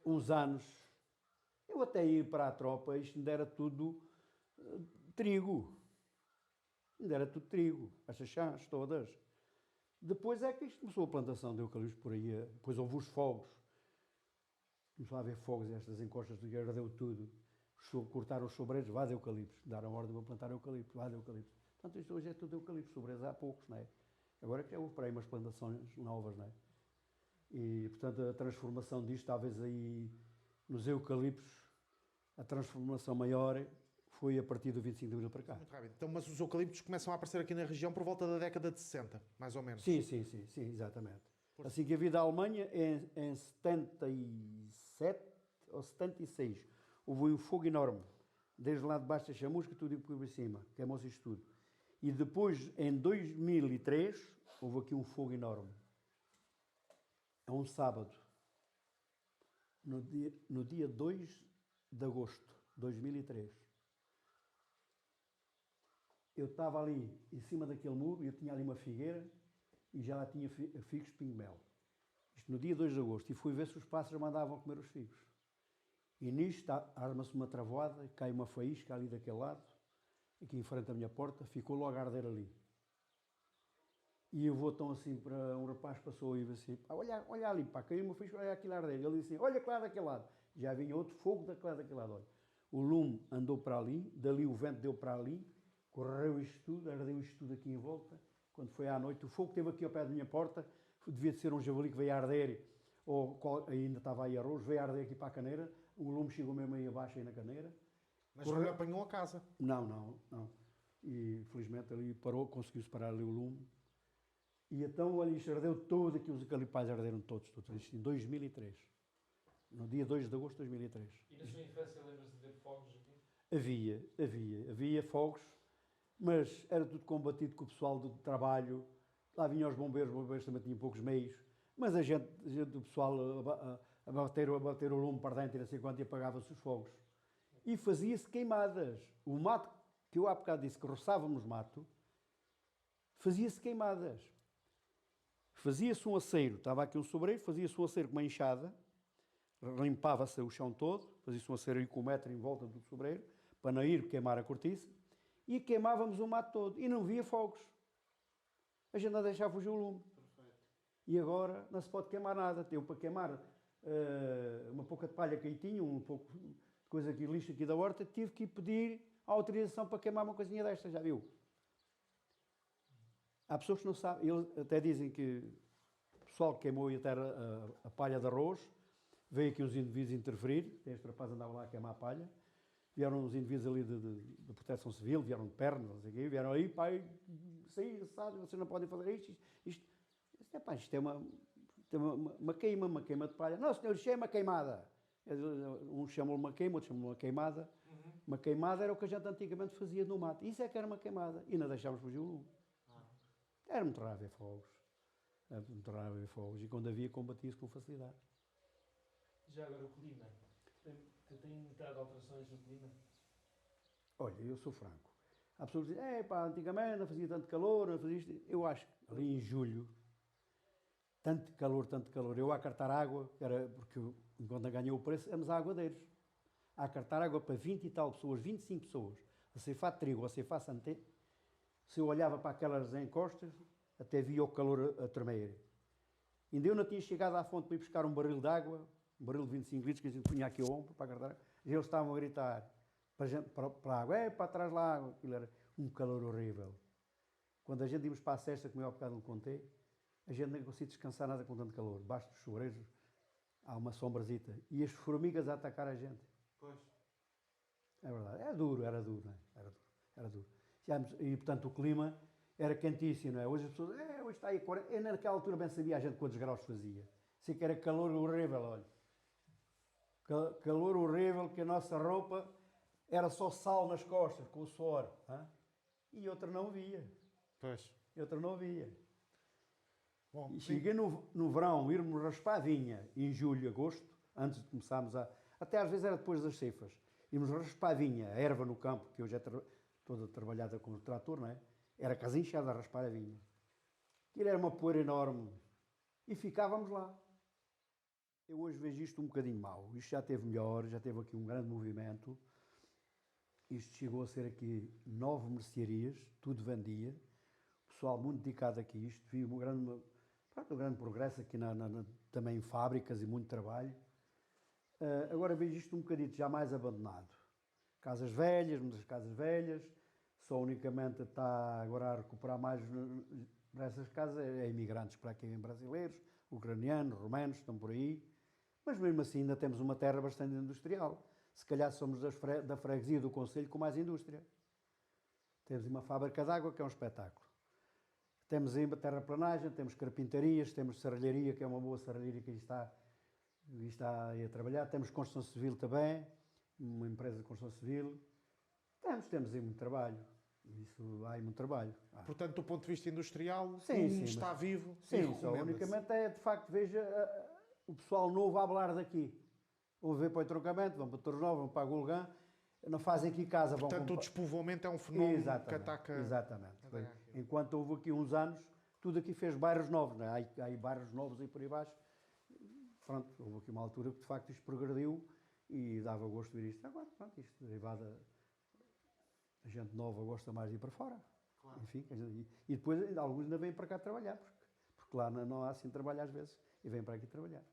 uns anos, eu até ia para a tropa, isto ainda era tudo trigo. Ainda era tudo trigo, essas chás todas. Depois é que isto começou a plantação de eucaliptos por aí. Depois houve os fogos. Começou a haver fogos, estas encostas do Guerra deu tudo. Cortaram os sobreiros, vá de eucaliptos. Deram ordem para plantar eucaliptos, vá de eucaliptos. Portanto, isto hoje é tudo eucaliptos, sobreiros há poucos, não é? Agora que já houve para aí umas plantações novas, não é? E, portanto, a transformação disto, talvez aí nos eucaliptos, a transformação maior foi a partir do 25 de Abril para cá. Muito rápido. Então, mas os eucaliptos começam a aparecer aqui na região por volta da década de 60, mais ou menos. Sim, exatamente. Assim que a vida da Alemanha, em 77 ou 76, houve um fogo enorme. Desde lá de baixo da chamusca, tudo por cima. Queimou-se isto tudo. E depois, em 2003, houve aqui um fogo enorme. É um sábado. No dia 2 de agosto de 2003. Eu estava ali em cima daquele muro, eu tinha ali uma figueira e já lá tinha figos de pingo-mel. Isto no dia 2 de agosto. E fui ver se os pássaros mandavam comer os figos. E nisto arma-se uma travoada, cai uma faísca ali daquele lado, aqui em frente à minha porta, ficou logo a arder ali. E eu vou tão assim para um rapaz que passou e disse assim, olha ali, pá, caiu uma faísca, olha aquilo a arder. Ele disse assim, olha claro daquele lado. Já vinha outro fogo daquele lado. Olha. O lume andou para ali, dali o vento deu para ali, correu isto tudo, ardeu isto tudo aqui em volta. Quando foi à noite, o fogo esteve aqui ao pé da minha porta, devia de ser um javali que veio a arder, ou ainda estava aí arroz, veio a arder aqui para a caneira, o lume chegou mesmo aí abaixo aí na caneira. Mas não apanhou a casa? Não. E felizmente ali parou, conseguiu-se parar ali o lume. E então ali isto ardeu todo, aqui os eucalipais arderam todos, isto em 2003. No dia 2 de agosto de 2003. E na sua infância lembra-se de ver fogos aqui? Havia fogos, mas era tudo combatido com o pessoal do trabalho. Lá vinham os bombeiros também tinham poucos meios, mas a gente do pessoal a bater o lume para dentro e não sei quanto, e apagava-se os fogos. E fazia-se queimadas. O mato, que eu há bocado disse que roçávamos mato, fazia-se queimadas. Fazia-se um aceiro, estava aqui um sobreiro, fazia-se um aceiro com uma enxada, limpava-se o chão todo, fazia-se um aceiro aí com 1 metro em volta do sobreiro, para não ir queimar a cortiça, e queimávamos o mato todo, e não via fogos. A gente não deixava fugir o lume. Perfeito. E agora não se pode queimar nada. Teve para queimar uma pouca de palha que aí tinha, um pouco de coisa aqui, lixo aqui da horta, tive que pedir a autorização para queimar uma coisinha desta, já viu? Há pessoas que não sabem, eles até dizem que o pessoal que queimou até a palha de arroz, veio aqui uns indivíduos interferir, este rapaz andava lá a queimar a palha, vieram uns indivíduos ali de proteção civil, vieram de pernas, não sei o quê, vieram aí, pai, sabe, vocês não podem fazer isto é uma queima de palha. Não, senhor, isto é uma queimada. Um chamam uma queima, outro chamam uma queimada. Uhum. Uma queimada era o que a gente antigamente fazia no mato. Isso é que era uma queimada. E não deixávamos fugir o lume. Era muito raro ver fogos. E quando havia, combatia-se com facilidade. Já agora o clima. Tem notado alterações no clima? Olha, eu sou franco. Há pessoas que dizem, antigamente não fazia tanto calor, não fazia isto. Eu acho que ali em julho, tanto calor. Eu a cartar água, era porque enquanto ganhou o preço, éramos a aguadeiros. a cartar água para 20 e tal pessoas, 25 pessoas, a ceifar trigo, a ceifar santé. Se eu olhava para aquelas encostas, até via o calor a tremer. Ainda eu não tinha chegado à fonte para ir buscar um barril de água, um barril de 25 litros, que a gente punha aqui ao ombro para cartar. E eles estavam a gritar para a água, para trás lá água. Aquilo era um calor horrível. Quando a gente íamos para a cesta, como eu há bocado não contei, a gente nem conseguia descansar nada com tanto calor. Debaixo dos sobreiros há uma sombrazita. E as formigas a atacar a gente. Pois. É verdade. Era duro, não é? Era duro. E, portanto, o clima era quentíssimo, não é? Hoje as pessoas, hoje está aí 40. Eu naquela altura bem sabia a gente quantos graus fazia. Sei que era calor horrível, olha. Calor horrível, que a nossa roupa era só sal nas costas, com o suor. Hein? E outra não via. Pois. E outra não via. Bom, E cheguei no verão, irmos raspar a vinha, em julho, agosto, antes de começarmos a... Até às vezes era depois das ceifas. Íamos raspar a vinha, a erva no campo, que hoje é toda trabalhada com o trator, não é? Era casa inchada a raspar a vinha. Aquilo era uma poeira enorme. E ficávamos lá. Eu hoje vejo isto um bocadinho mau. Isto já teve melhor, já teve aqui um grande movimento. Isto chegou a ser aqui 9 mercearias, tudo vendia. Pessoal muito dedicado aqui a isto. Vi um grande progresso aqui também em fábricas e muito trabalho. Agora vejo isto um bocadinho já mais abandonado. Casas velhas, muitas casas velhas. Só unicamente está agora a recuperar mais nessas casas é imigrantes, para aqui vêm brasileiros, ucranianos, romanos, estão por aí. Mas mesmo assim ainda temos uma terra bastante industrial. Se calhar somos da freguesia do concelho com mais indústria. Temos uma fábrica de água que é um espetáculo. Temos aí terraplanagem, temos carpintarias, temos serralharia, que é uma boa serralharia que está aí a trabalhar. Temos construção civil também, uma empresa de construção civil. Temos aí muito trabalho. Isso, há aí muito trabalho. Portanto, do ponto de vista industrial, sim, está vivo. Sim, só unicamente de facto, veja o pessoal novo a falar daqui. Vão ver para o entroncamento, vão para Torres Novas, vão para a Gulgã, não fazem aqui casa. Portanto, o despovoamento é um fenómeno que ataca... Exatamente. Enquanto houve aqui uns anos, tudo aqui fez bairros novos, não é? Há aí bairros novos aí por aí baixo. Pronto, houve aqui uma altura que de facto isto progrediu e dava gosto de ver isto. Agora, pronto, isto derivado... A gente nova gosta mais de ir para fora. Claro. Enfim, e depois alguns ainda vêm para cá trabalhar, porque lá não há assim trabalho às vezes, e vêm para aqui trabalhar.